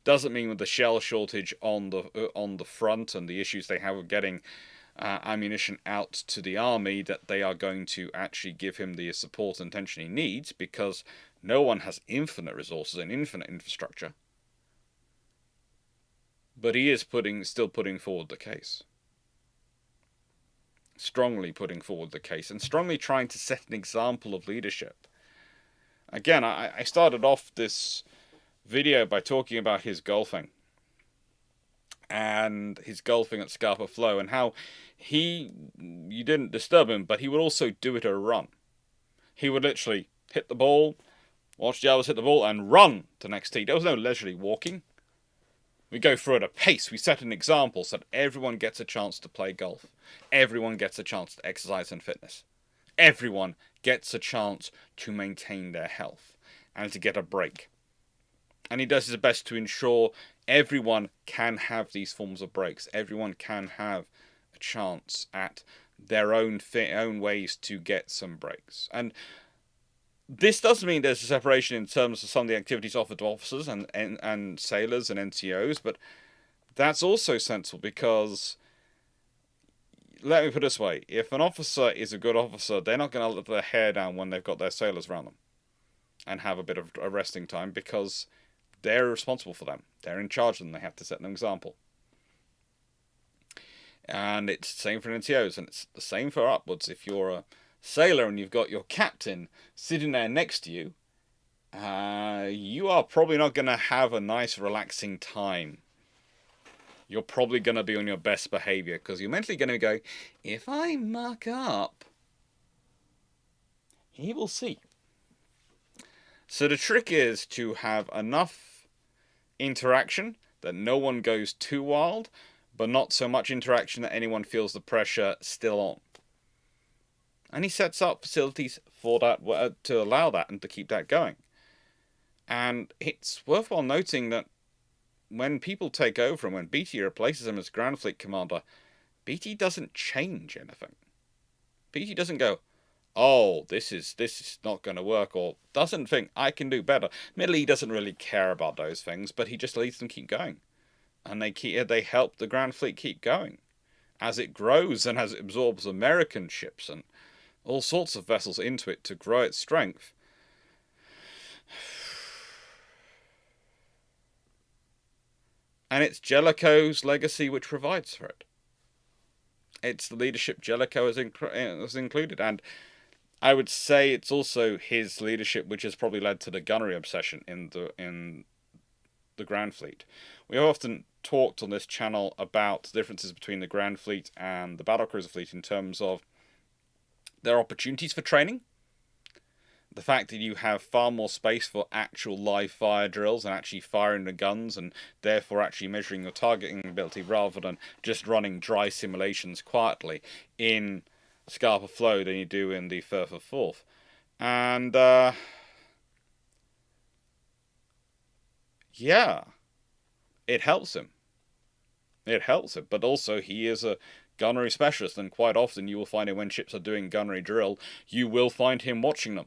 Doesn't mean with the shell shortage on the front and the issues they have with getting ammunition out to the army that they are going to actually give him the support and attention he needs, because no one has infinite resources and infinite infrastructure. But he is still putting forward the case. Strongly putting forward the case, and strongly trying to set an example of leadership. Again, I started off this video by talking about his golfing. And his golfing at Scapa Flow, and how you didn't disturb him, but he would also do it at a run. He would literally hit the ball, watch the others hit the ball, and run to the next tee. There was no leisurely walking. We go through at a pace. We set an example so that everyone gets a chance to play golf. Everyone gets a chance to exercise and fitness. Everyone gets a chance to maintain their health and to get a break. And he does his best to ensure everyone can have these forms of breaks. Everyone can have a chance at their own ways to get some breaks. And this doesn't mean there's a separation in terms of some of the activities offered to officers and sailors and NCOs, but that's also sensible, because, let me put it this way, if an officer is a good officer, they're not going to let their hair down when they've got their sailors around them and have a bit of a resting time, because they're responsible for them. They're in charge of them. They have to set an example. And it's the same for NCOs, and it's the same for upwards. If you're a sailor and you've got your captain sitting there next to you, you are probably not going to have a nice, relaxing time. You're probably going to be on your best behavior, because you're mentally going to go, if I muck up, he will see. So the trick is to have enough interaction that no one goes too wild, but not so much interaction that anyone feels the pressure still on. And he sets up facilities for that, to allow that and to keep that going. And it's worthwhile noting that when people take over and when BT replaces him as Grand Fleet Commander, BT doesn't change anything. BT doesn't go, oh, this is not going to work, or doesn't think I can do better. Admittedly, he doesn't really care about those things, but he just lets them keep going, and they help the Grand Fleet keep going as it grows and as it absorbs American ships and all sorts of vessels into it to grow its strength. And it's Jellicoe's legacy which provides for it. It's the leadership Jellicoe has included, and I would say it's also his leadership which has probably led to the gunnery obsession in the Grand Fleet. We have often talked on this channel about the differences between the Grand Fleet and the Battlecruiser Fleet in terms of their opportunities for training. The fact that you have far more space for actual live fire drills and actually firing the guns, and therefore actually measuring your targeting ability rather than just running dry simulations quietly in Scapa Flow than you do in the Firth of Forth. And yeah, it helps him. It helps him, but also he is a gunnery specialist, and quite often you will find him when ships are doing gunnery drill, you will find him watching them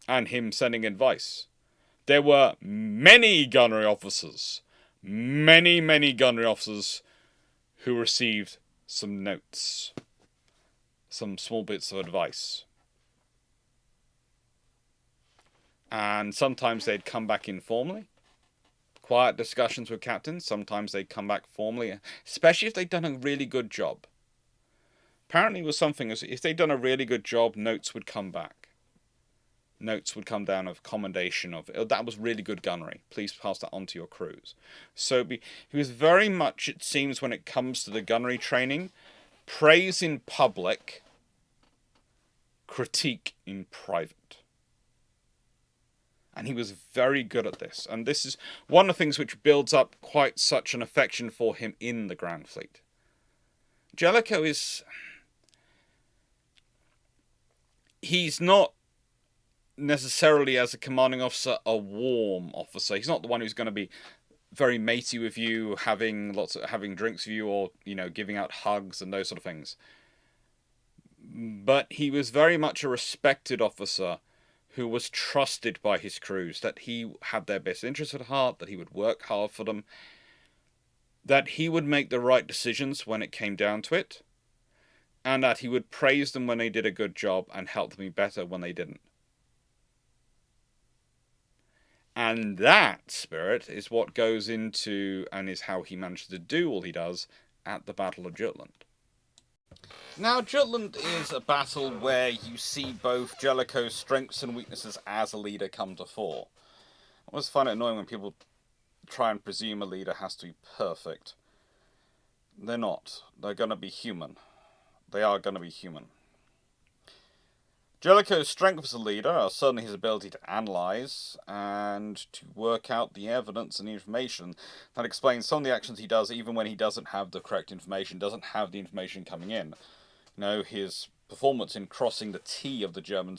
and him sending advice. there were many gunnery officers, many gunnery officers who received some notes, some small bits of advice. And sometimes they'd come back informally, quiet discussions with captains. Sometimes they'd come back formally, especially if they'd done a really good job. Apparently it was something as if they'd done a really good job, notes would come back. Notes would come down of commendation of, oh, that was really good gunnery. Please pass that on to your crews. So he was very much, it seems, when it comes to the gunnery training, praise in public, critique in private. And he was very good at this. And this is one of the things which builds up quite such an affection for him in the Grand Fleet. Jellicoe is... he's not necessarily, as a commanding officer, a warm officer. He's not the one who's going to be very matey with you, having drinks with you, or, you know, giving out hugs and those sort of things. But he was very much a respected officer who was trusted by his crews, that he had their best interests at heart, that he would work hard for them, that he would make the right decisions when it came down to it, and that he would praise them when they did a good job and help them be better when they didn't. And that spirit is what goes into, and is how he managed to do all he does at the Battle of Jutland. Now, Jutland is a battle where you see both Jellicoe's strengths and weaknesses as a leader come to fore. I always find it annoying when people try and presume a leader has to be perfect. They're not. They're going to be human. They are going to be human. Jellicoe's strengths as a leader are certainly his ability to analyse and to work out the evidence and the information that explains some of the actions he does even when he doesn't have the correct information, doesn't have the information coming in. You know, his performance in crossing the T of the German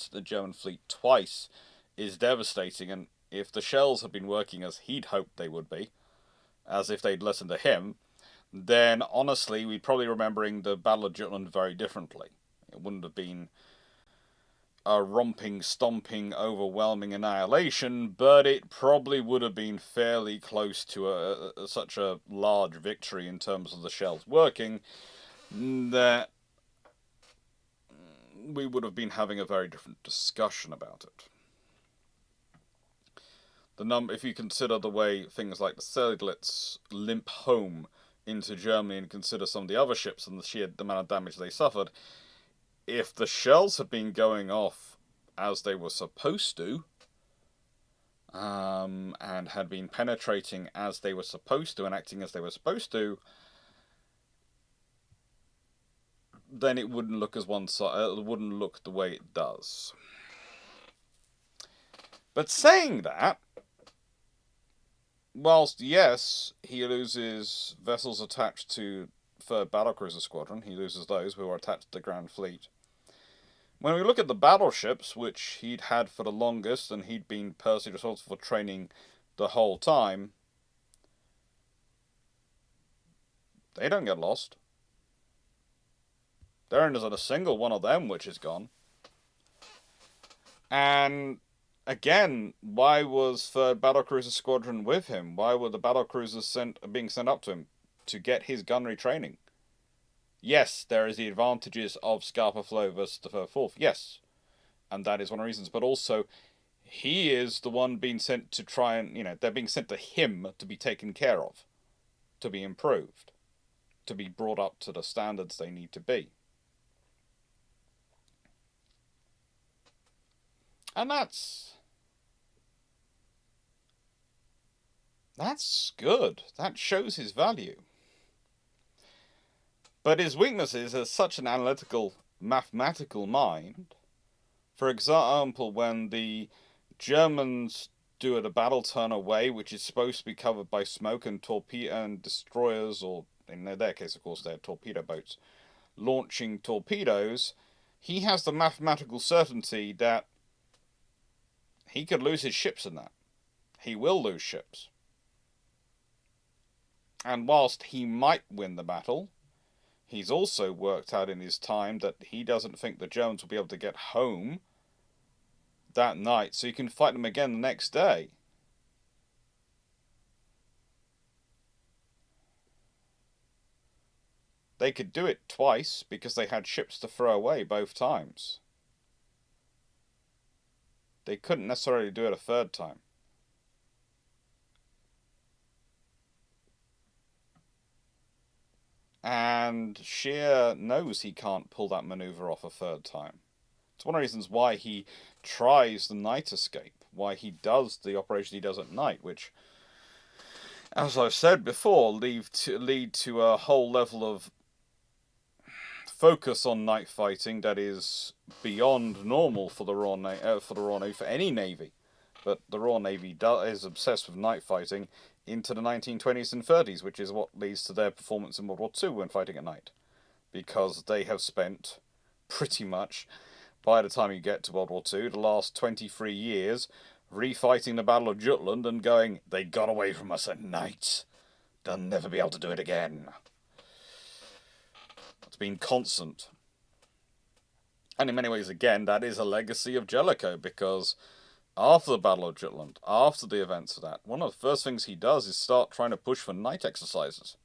fleet twice is devastating, and if the shells had been working as he'd hoped they would be, as if they'd listened to him, then honestly we'd probably be remembering the Battle of Jutland very differently. It wouldn't have been a romping, stomping, overwhelming annihilation, but it probably would have been fairly close to such a large victory in terms of the shells working that we would have been having a very different discussion about it. If you consider the way things like the Segelitz limp home into Germany and consider some of the other ships and the sheer amount of damage they suffered, if the shells had been going off as they were supposed to, and had been penetrating as they were supposed to and acting as they were supposed to, then it wouldn't look as it wouldn't look the way it does. But saying that, whilst yes, he loses vessels attached to 3rd Battlecruiser Squadron, he loses those who are attached to the Grand Fleet. When we look at the battleships, which he'd had for the longest, and he'd been personally responsible for training the whole time, they don't get lost. There isn't a single one of them which is gone. And again, why was 3rd Battlecruiser Squadron with him? Why were the battlecruisers being sent up to him? To get his gunnery training. Yes, there is the advantages of Scapa Flow versus the 4th. Yes, and that is one of the reasons. But also, he is the one being sent to try and, they're being sent to him to be taken care of, to be improved, to be brought up to the standards they need to be. And that's good. That shows his value. But his weaknesses are such an analytical, mathematical mind. For example, when the Germans do a battle turn away, which is supposed to be covered by smoke and torpedo and destroyers, or in their case, of course, they're torpedo boats, launching torpedoes, he has the mathematical certainty that he could lose his ships in that. He will lose ships. And whilst he might win the battle, he's also worked out in his time that he doesn't think the Germans will be able to get home that night, so he can fight them again the next day. They could do it twice because they had ships to throw away both times. They couldn't necessarily do it a third time. And Scheer knows he can't pull that maneuver off a third time. It's one of the reasons why he tries the night escape, why he does the operation he does at night, which, as I've said before, lead to a whole level of focus on night fighting that is beyond normal for the Royal Navy, for any navy. But the Royal Navy is obsessed with night fighting into the 1920s and 30s, which is what leads to their performance in World War II when fighting at night. Because they have spent pretty much, by the time you get to World War II, the last 23 years refighting the Battle of Jutland and going, they got away from us at night. They'll never be able to do it again. It's been constant. And in many ways, again, that is a legacy of Jellicoe, because after the Battle of Jutland, after the events of that, one of the first things he does is start trying to push for night exercises.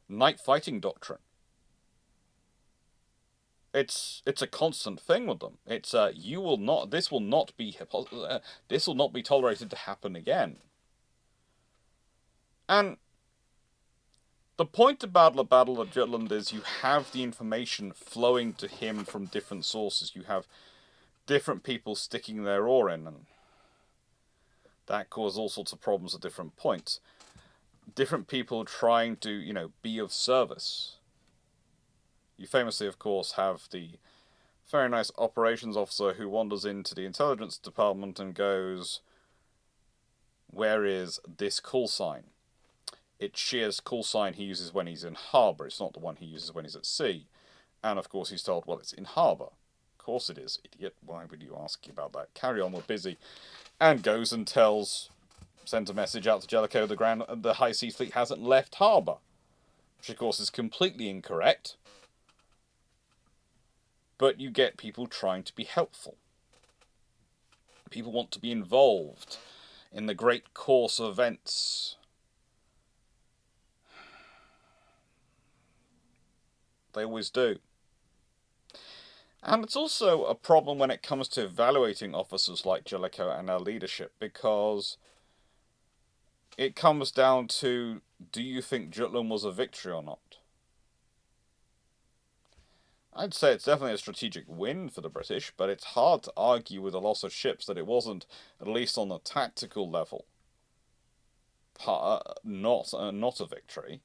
Night fighting doctrine. It's a constant thing with them. It's this will not be tolerated to happen again. And the point about the Battle of Jutland is you have the information flowing to him from different sources. You have different people sticking their oar in, and that causes all sorts of problems at different points. Different people trying to, be of service. You famously, of course, have the very nice operations officer who wanders into the intelligence department and goes, where is this call sign? It's Scheer's call sign he uses when he's in harbour. It's not the one he uses when he's at sea. And of course he's told, well, it's in harbour. Of course it is, idiot. Why would you ask about that? Carry on, we're busy. And goes and sends a message out to Jellicoe the High Seas Fleet hasn't left harbour. Which of course is completely incorrect. But you get people trying to be helpful. People want to be involved in the great course of events. They always do. And it's also a problem when it comes to evaluating officers like Jellicoe and their leadership, because it comes down to, do you think Jutland was a victory or not? I'd say it's definitely a strategic win for the British, but it's hard to argue with the loss of ships that it wasn't, at least on the tactical level, not a victory.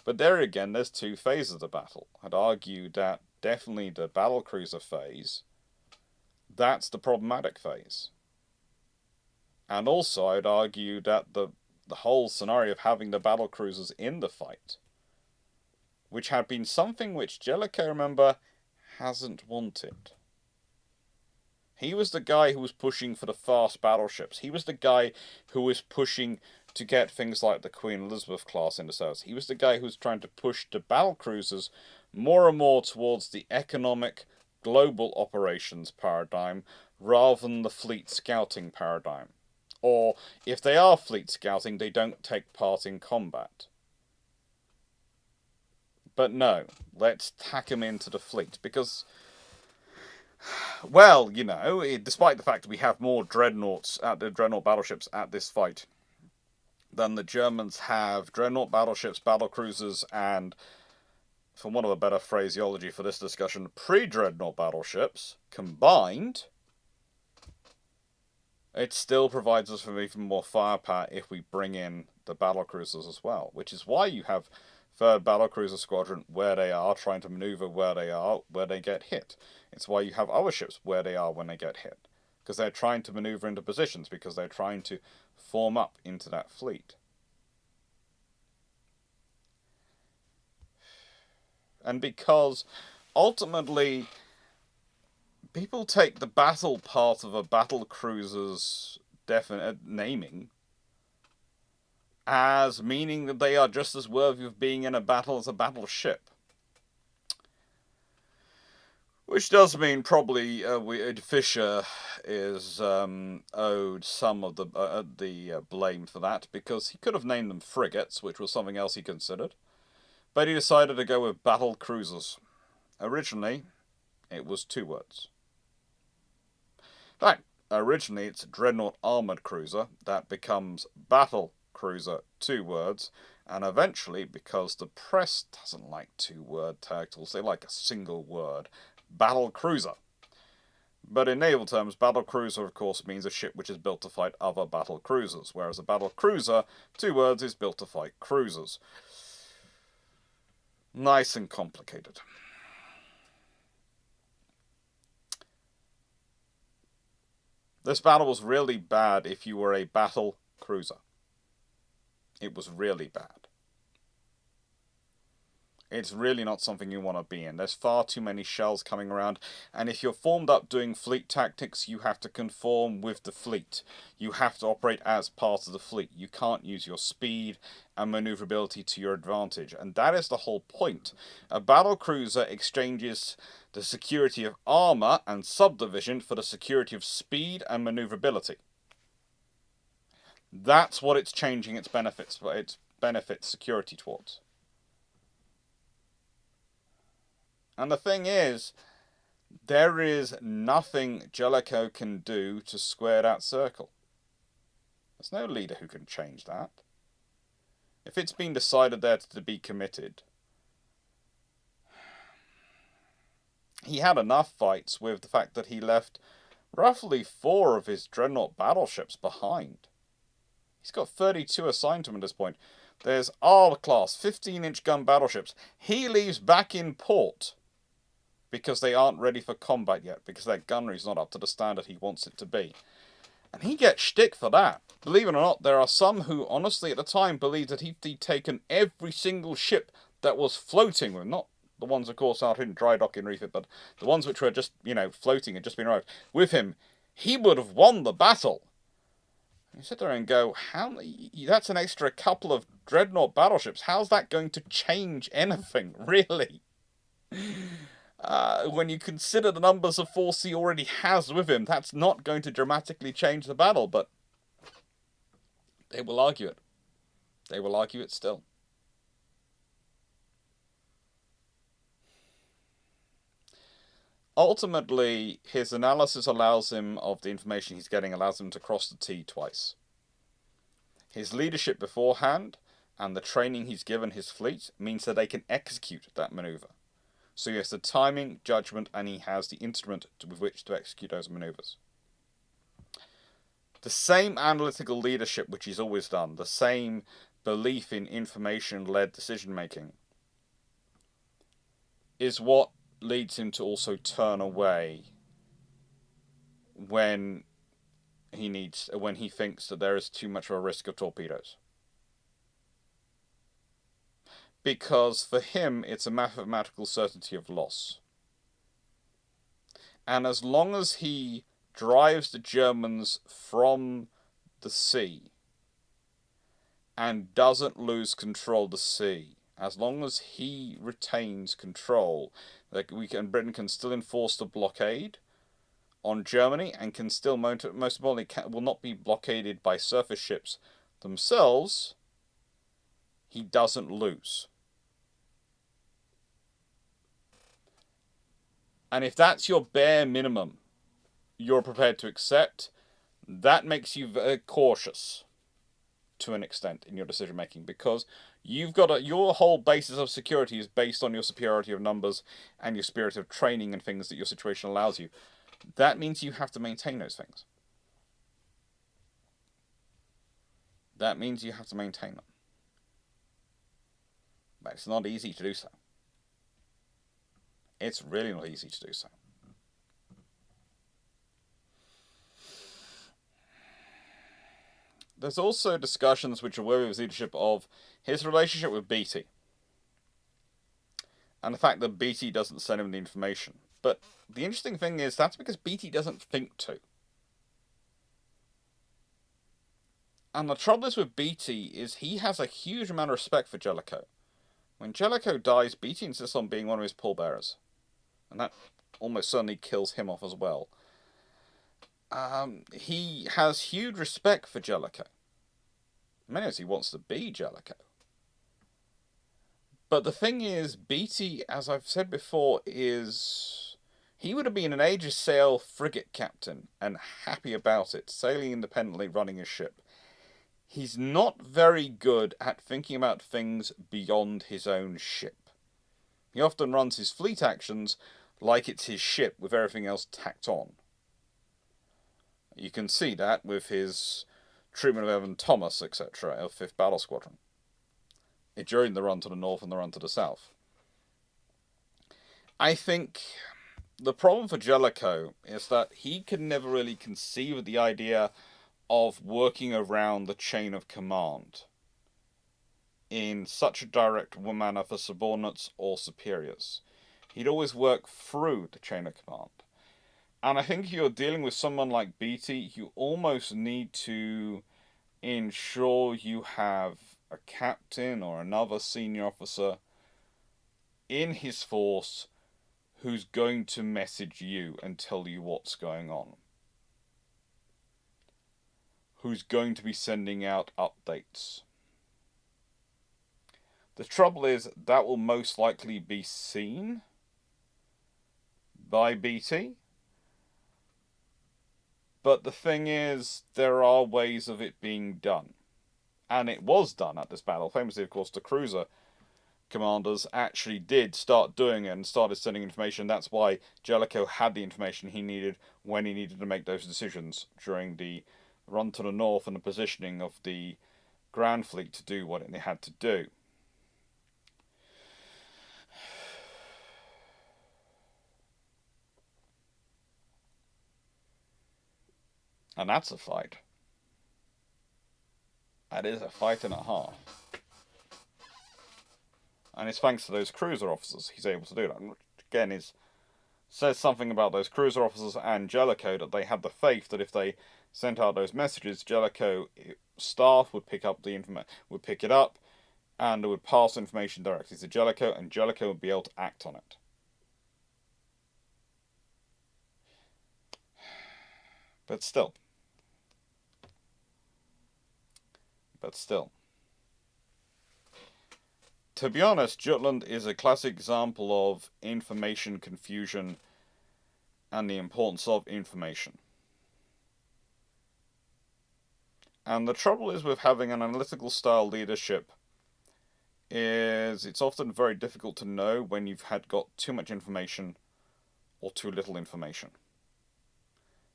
But there again, there's two phases of the battle. I'd argue that definitely the battlecruiser phase, that's the problematic phase. And also, I'd argue that the whole scenario of having the battlecruisers in the fight, which had been something which Jellicoe, remember, hasn't wanted. He was the guy who was pushing for the fast battleships. He was the guy who was pushing to get things like the Queen Elizabeth class into service. He was the guy who was trying to push the battlecruisers more and more towards the economic global operations paradigm rather than the fleet scouting paradigm. Or, if they are fleet scouting, they don't take part in combat. But no, let's tack him into the fleet, because, well, despite the fact that we have more dreadnought battleships at this fight than the Germans have dreadnought battleships, battlecruisers, and, for want of a better phraseology for this discussion, pre-dreadnought battleships combined, it still provides us with even more firepower if we bring in the battlecruisers as well, which is why you have 3rd Battlecruiser Squadron where they are, trying to maneuver where they are, where they get hit. It's why you have other ships where they are when they get hit. Because they're trying to maneuver into positions, because they're trying to form up into that fleet. And because, ultimately, people take the battle part of a battlecruiser's definite naming as meaning that they are just as worthy of being in a battle as a battleship. Which does mean probably Fisher is owed some of the blame for that, because he could have named them frigates, which was something else he considered. But he decided to go with battle cruisers. Originally, it was 2 words. In fact, originally it's Dreadnought Armoured Cruiser, that becomes Battle Cruiser, 2 words, and eventually, because the press doesn't like 2-word titles, they like a single word, Battle Cruiser. But in naval terms, battle cruiser, of course, means a ship which is built to fight other battle cruisers, whereas a battle cruiser, 2 words, is built to fight cruisers. Nice and complicated. This battle was really bad if you were a battle cruiser. It was really bad. It's really not something you want to be in. There's far too many shells coming around, and if you're formed up doing fleet tactics, you have to conform with the fleet. You have to operate as part of the fleet. You can't use your speed and maneuverability to your advantage, and that is the whole point. A battle cruiser exchanges the security of armor and subdivision for the security of speed and maneuverability. That's what it's changing its benefits security towards. And the thing is, there is nothing Jellicoe can do to square that circle. There's no leader who can change that. If it's been decided there to be committed, he had enough fights with the fact that he left roughly 4 of his dreadnought battleships behind. He's got 32 assigned to him at this point. There's R-class 15-inch gun battleships. He leaves back in port because they aren't ready for combat yet, because their gunnery's not up to the standard he wants it to be. And he gets shtick for that. Believe it or not, there are some who, honestly, at the time, believed that he'd taken every single ship that was floating with him. Not the ones, of course, out in dry dock in refit, but the ones which were just, floating and just been arrived with him. He would have won the battle. You sit there and go, that's an extra couple of dreadnought battleships. How's that going to change anything, really? When you consider the numbers of force he already has with him, that's not going to dramatically change the battle, but they will argue it. They will argue it still. Ultimately, his analysis of the information he's getting allows him to cross the T twice. His leadership beforehand and the training he's given his fleet means that they can execute that maneuver. So he has the timing, judgment, and he has the instrument with which to execute those maneuvers. The same analytical leadership which he's always done, the same belief in information-led decision-making, is what leads him to also turn away when he thinks that there is too much of a risk of torpedoes. Because for him, it's a mathematical certainty of loss. And as long as he drives the Germans from the sea and doesn't lose control of the sea, as long as he retains control, Britain can still enforce the blockade on Germany and can still, most importantly, will not be blockaded by surface ships themselves, he doesn't lose. And if that's your bare minimum you're prepared to accept, that makes you very cautious to an extent in your decision making, because you've got your whole basis of security is based on your superiority of numbers and your spirit of training and things that your situation allows you. That means you have to maintain those things. That means you have to maintain them. But it's not easy to do so. It's really not easy to do so. There's also discussions which are worthy of his leadership of his relationship with Beatty. And the fact that Beatty doesn't send him the information. But the interesting thing is, that's because Beatty doesn't think to. And the trouble is with Beatty is he has a huge amount of respect for Jellicoe. When Jellicoe dies, Beatty insists on being one of his pallbearers. And that almost certainly kills him off as well. He has huge respect for Jellicoe. In many ways, he wants to be Jellicoe. But the thing is, Beatty, as I've said before, he would have been an Aegis Sail frigate captain and happy about it, sailing independently, running his ship. He's not very good at thinking about things beyond his own ship. He often runs his fleet actions like it's his ship with everything else tacked on. You can see that with his treatment of Evan Thomas, etc., of 5th Battle Squadron, during the run to the north and the run to the south. I think the problem for Jellicoe is that he can never really conceive of the idea of working around the chain of command in such a direct manner for subordinates or superiors. He'd always work through the chain of command. And I think if you're dealing with someone like Beatty, you almost need to ensure you have a captain or another senior officer in his force who's going to message you and tell you what's going on. Who's going to be sending out updates. The trouble is, that will most likely be seen by BT. But the thing is, there are ways of it being done. And it was done at this battle. Famously, of course, the cruiser commanders actually did start doing it and started sending information. That's why Jellicoe had the information he needed when he needed to make those decisions during the run to the north and the positioning of the Grand Fleet to do what it had to do. And that's a fight. That is a fight and a half. And it's thanks to those cruiser officers he's able to do that. And again, says something about those cruiser officers and Jellicoe, that they had the faith that if they sent out those messages, Jellicoe staff would pick it up, and it would pass information directly to Jellicoe, and Jellicoe would be able to act on it. But still. To be honest, Jutland is a classic example of information confusion and the importance of information. And the trouble is with having an analytical style leadership is it's often very difficult to know when you've got too much information or too little information.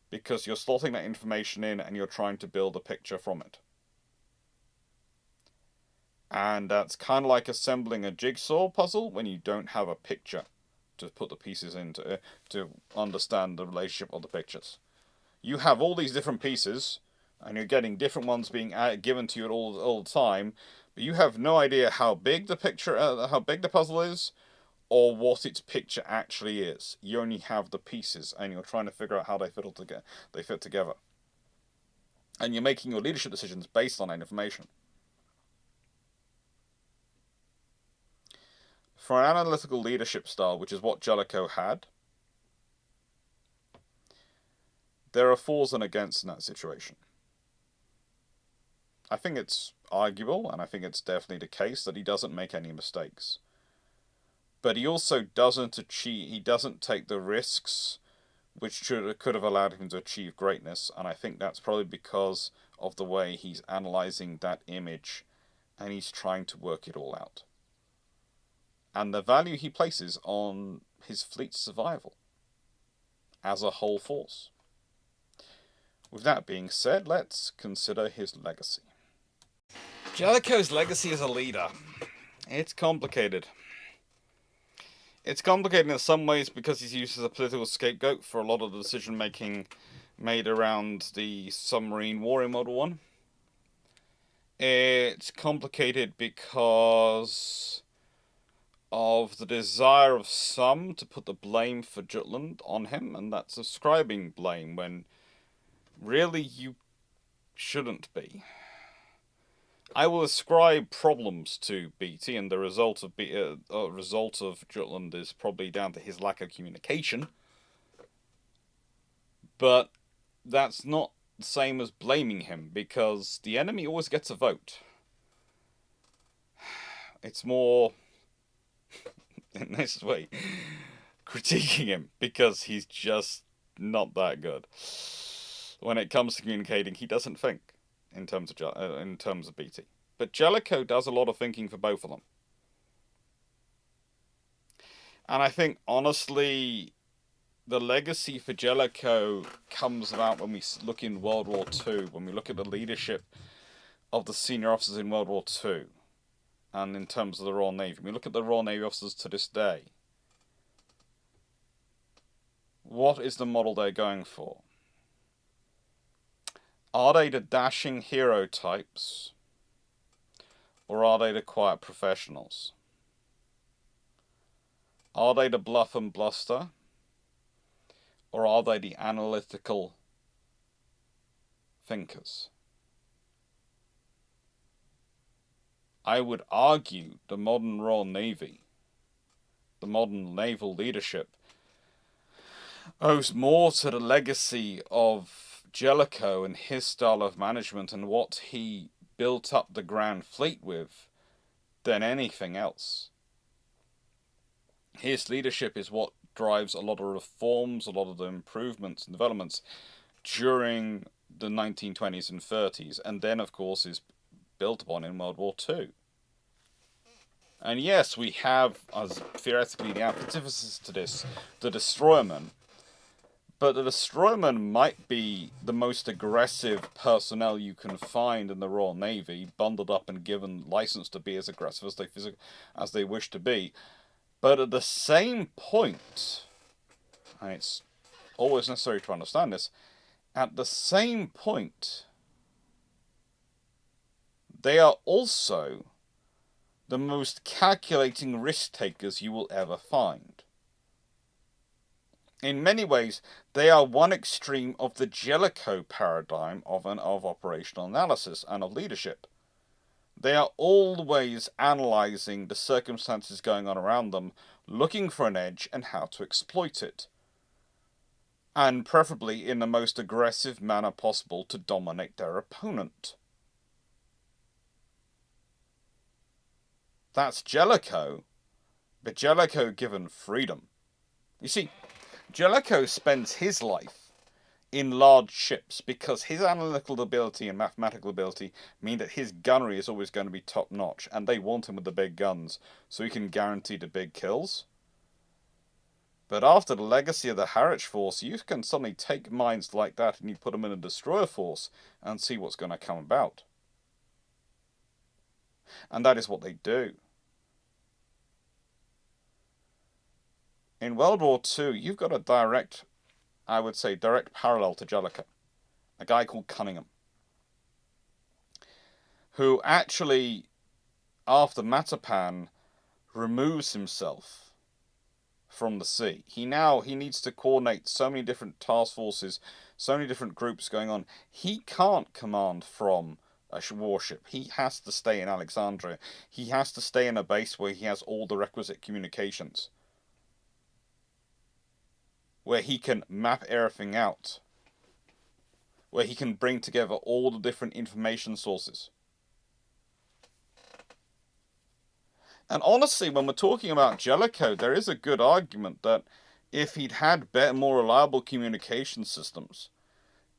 Because you're slotting that information in and you're trying to build a picture from it. And that's kind of like assembling a jigsaw puzzle when you don't have a picture to put the pieces into to understand the relationship of the pictures. You have all these different pieces, and you're getting different ones being given to you all the time, but you have no idea how big the puzzle is, or what its picture actually is. You only have the pieces, and you're trying to figure out how they fit together. And you're making your leadership decisions based on that information. For an analytical leadership style, which is what Jellicoe had, there are fors and against in that situation. I think it's arguable, and I think it's definitely the case, that he doesn't make any mistakes. But he also doesn't take the risks which could have allowed him to achieve greatness, and I think that's probably because of the way he's analysing that image, and he's trying to work it all out. And the value he places on his fleet's survival as a whole force. With that being said, let's consider his legacy. Jellicoe's legacy as a leader. It's complicated. It's complicated in some ways because he's used as a political scapegoat for a lot of the decision making made around the submarine war in World War I. It's complicated because of the desire of some to put the blame for Jutland on him, and that's ascribing blame when really you shouldn't be. I will ascribe problems to BT, and the result of Jutland is probably down to his lack of communication. But that's not the same as blaming him, because the enemy always gets a vote. It's more in this way, critiquing him because he's just not that good. When it comes to communicating, he doesn't think in terms of BT. But Jellicoe does a lot of thinking for both of them. And I think, honestly, the legacy for Jellicoe comes about when we look in World War II, when we look at the leadership of the senior officers in World War II, and in terms of the Royal Navy. We look at the Royal Navy officers to this day. What is the model they're going for? Are they the dashing hero types, or are they the quiet professionals? Are they the bluff and bluster, or are they the analytical thinkers? I would argue the modern Royal Navy, the modern naval leadership, owes more to the legacy of Jellicoe and his style of management and what he built up the Grand Fleet with than anything else. His leadership is what drives a lot of reforms, a lot of the improvements and developments during the 1920s and 30s, and then, of course, is built upon in World War II. And yes, we have, as theoretically, the antithesis to this, the destroyermen. But the destroyermen might be the most aggressive personnel you can find in the Royal Navy, bundled up and given license to be as aggressive as they wish to be. But at the same point, and it's always necessary to understand this, at the same point, they are also the most calculating risk takers you will ever find. In many ways, they are one extreme of the Jellicoe paradigm of operational analysis and of leadership. They are always analysing the circumstances going on around them, looking for an edge and how to exploit it. And preferably in the most aggressive manner possible to dominate their opponent. That's Jellicoe, but Jellicoe given freedom. You see, Jellicoe spends his life in large ships because his analytical ability and mathematical ability mean that his gunnery is always going to be top notch, and they want him with the big guns so he can guarantee the big kills. But after the legacy of the Harwich Force, you can suddenly take minds like that and you put them in a destroyer force and see what's going to come about. And that is what they do. In World War II, you've got a direct parallel to Jellicoe. A guy called Cunningham. Who actually, after Matapan, removes himself from the sea. He needs to coordinate so many different task forces, so many different groups going on. He can't command from a warship. He has to stay in Alexandria. He has to stay in a base where he has all the requisite communications. Where he can map everything out. Where he can bring together all the different information sources. And honestly, when we're talking about Jellicoe, there is a good argument that if he'd had better, more reliable communication systems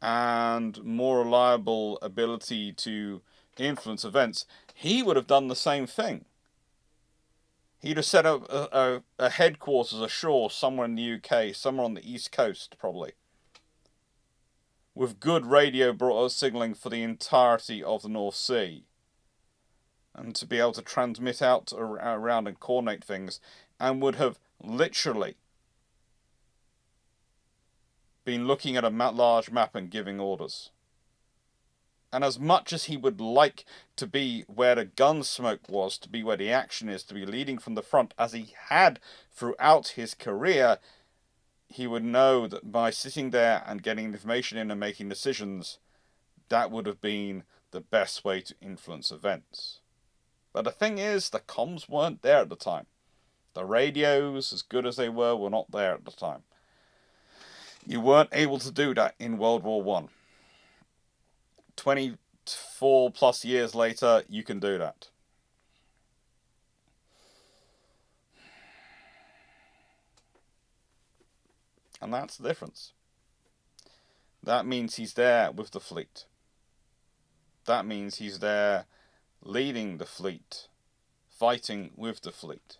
and more reliable ability to influence events, he would have done the same thing. He'd have set up a headquarters ashore somewhere in the UK, somewhere on the East Coast, probably. With good radio signalling for the entirety of the North Sea. And to be able to transmit out around and coordinate things. And would have literally been looking at a large map and giving orders. And as much as he would like to be where the gun smoke was, to be where the action is, to be leading from the front, as he had throughout his career, he would know that by sitting there and getting information in and making decisions, that would have been the best way to influence events. But the thing is, the comms weren't there at the time. The radios, as good as they were not there at the time. You weren't able to do that in World War I. 24 plus years later, you can do that. And that's the difference. That means he's there with the fleet. That means he's there leading the fleet, fighting with the fleet.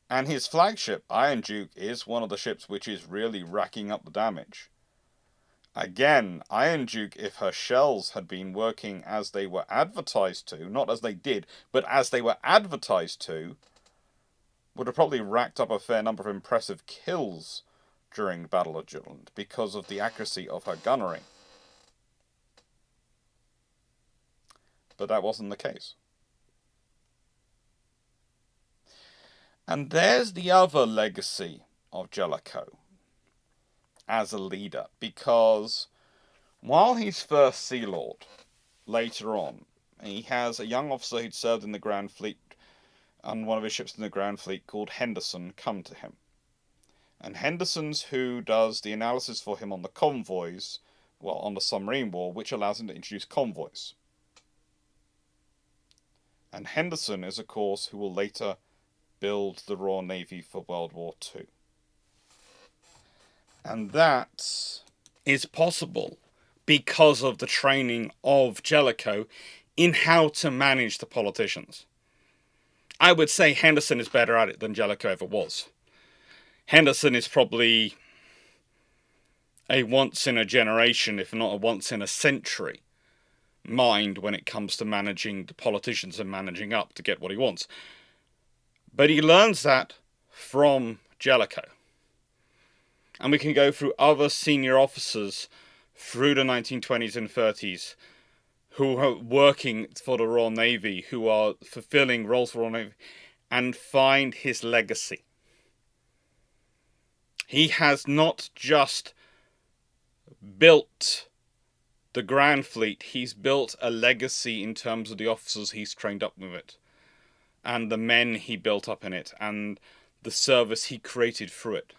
And his flagship, Iron Duke, is one of the ships which is really racking up the damage. Again, Iron Duke, if her shells had been working as they were advertised to, not as they did, but as they were advertised to, would have probably racked up a fair number of impressive kills during the Battle of Jutland because of the accuracy of her gunnery. But that wasn't the case. And there's the other legacy of Jellicoe as a leader, because while he's first Sea Lord, later on, he has a young officer who'd served in the Grand Fleet on one of his ships in the Grand Fleet called Henderson come to him. And Henderson's who does the analysis for him on the convoys, well, on the submarine war, which allows him to introduce convoys. And Henderson is, of course, who will later build the Royal Navy for World War II. And that is possible because of the training of Jellicoe in how to manage the politicians. I would say Henderson is better at it than Jellicoe ever was. Henderson is probably a once-in-a-generation, if not a once-in-a-century, mind when it comes to managing the politicians and managing up to get what he wants. But he learns that from Jellicoe. And we can go through other senior officers through the 1920s and 30s who are working for the Royal Navy, who are fulfilling roles for the Royal Navy, and find his legacy. He has not just built the Grand Fleet, he's built a legacy in terms of the officers he's trained up with it, and the men he built up in it, and the service he created through it.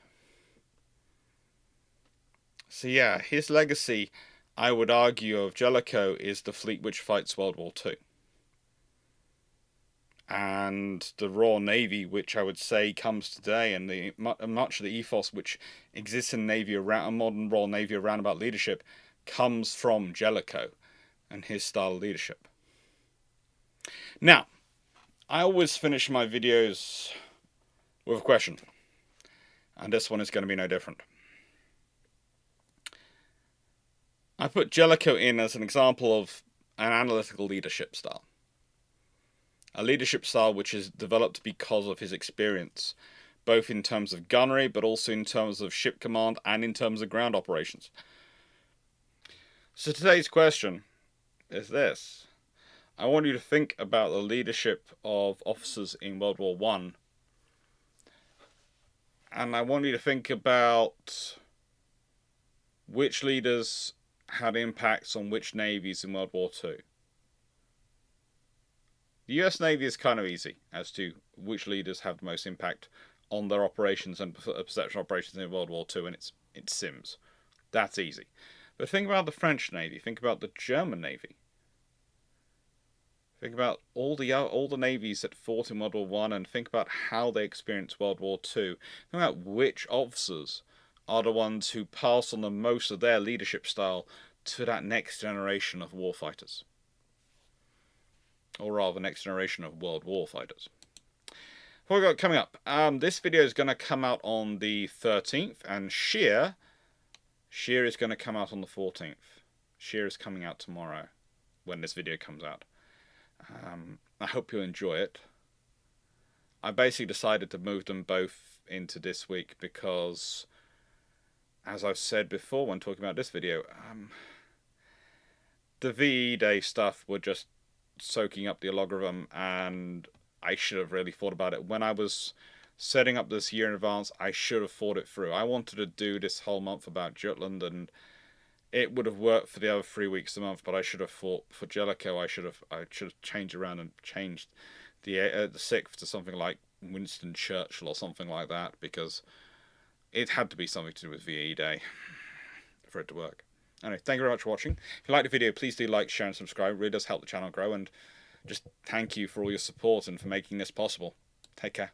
So yeah, his legacy, I would argue, of Jellicoe is the fleet which fights World War II. And the Royal Navy, which I would say comes today, and the much of the ethos which exists in Navy around, modern Royal Navy around about leadership, comes from Jellicoe and his style of leadership. Now, I always finish my videos with a question, and this one is going to be no different. I put Jellicoe in as an example of an analytical leadership style. A leadership style which is developed because of his experience, both in terms of gunnery, but also in terms of ship command and in terms of ground operations. So today's question is this. I want you to think about the leadership of officers in World War I. And I want you to think about which leaders had impacts on which navies in World War II. The US Navy is kind of easy as to which leaders have the most impact on their operations and perception operations in World War II, and it's Sims. That's easy. But think about the French Navy, think about the German Navy. Think about all the navies that fought in World War I, and think about how they experienced World War II. Think about which officers are the ones who pass on the most of their leadership style to that next generation of warfighters. Or rather, next generation of World War fighters. What we got coming up? This video is going to come out on the 13th, and Sheer is going to come out on the 14th. Sheer is coming out tomorrow when this video comes out. I hope you enjoy it. I basically decided to move them both into this week because, as I've said before when talking about this video, the VE Day stuff were just soaking up the logarithm, and I should have really thought about it. When I was setting up this year in advance, I should have thought it through. I wanted to do this whole month about Jutland, and it would have worked for the other 3 weeks a month, but I should have thought for Jellicoe, I should have changed around and changed the 6th to something like Winston Churchill or something like that, because it had to be something to do with VE Day for it to work. Anyway, thank you very much for watching. If you liked the video, please do like, share and subscribe. It really does help the channel grow, and just thank you for all your support and for making this possible. Take care.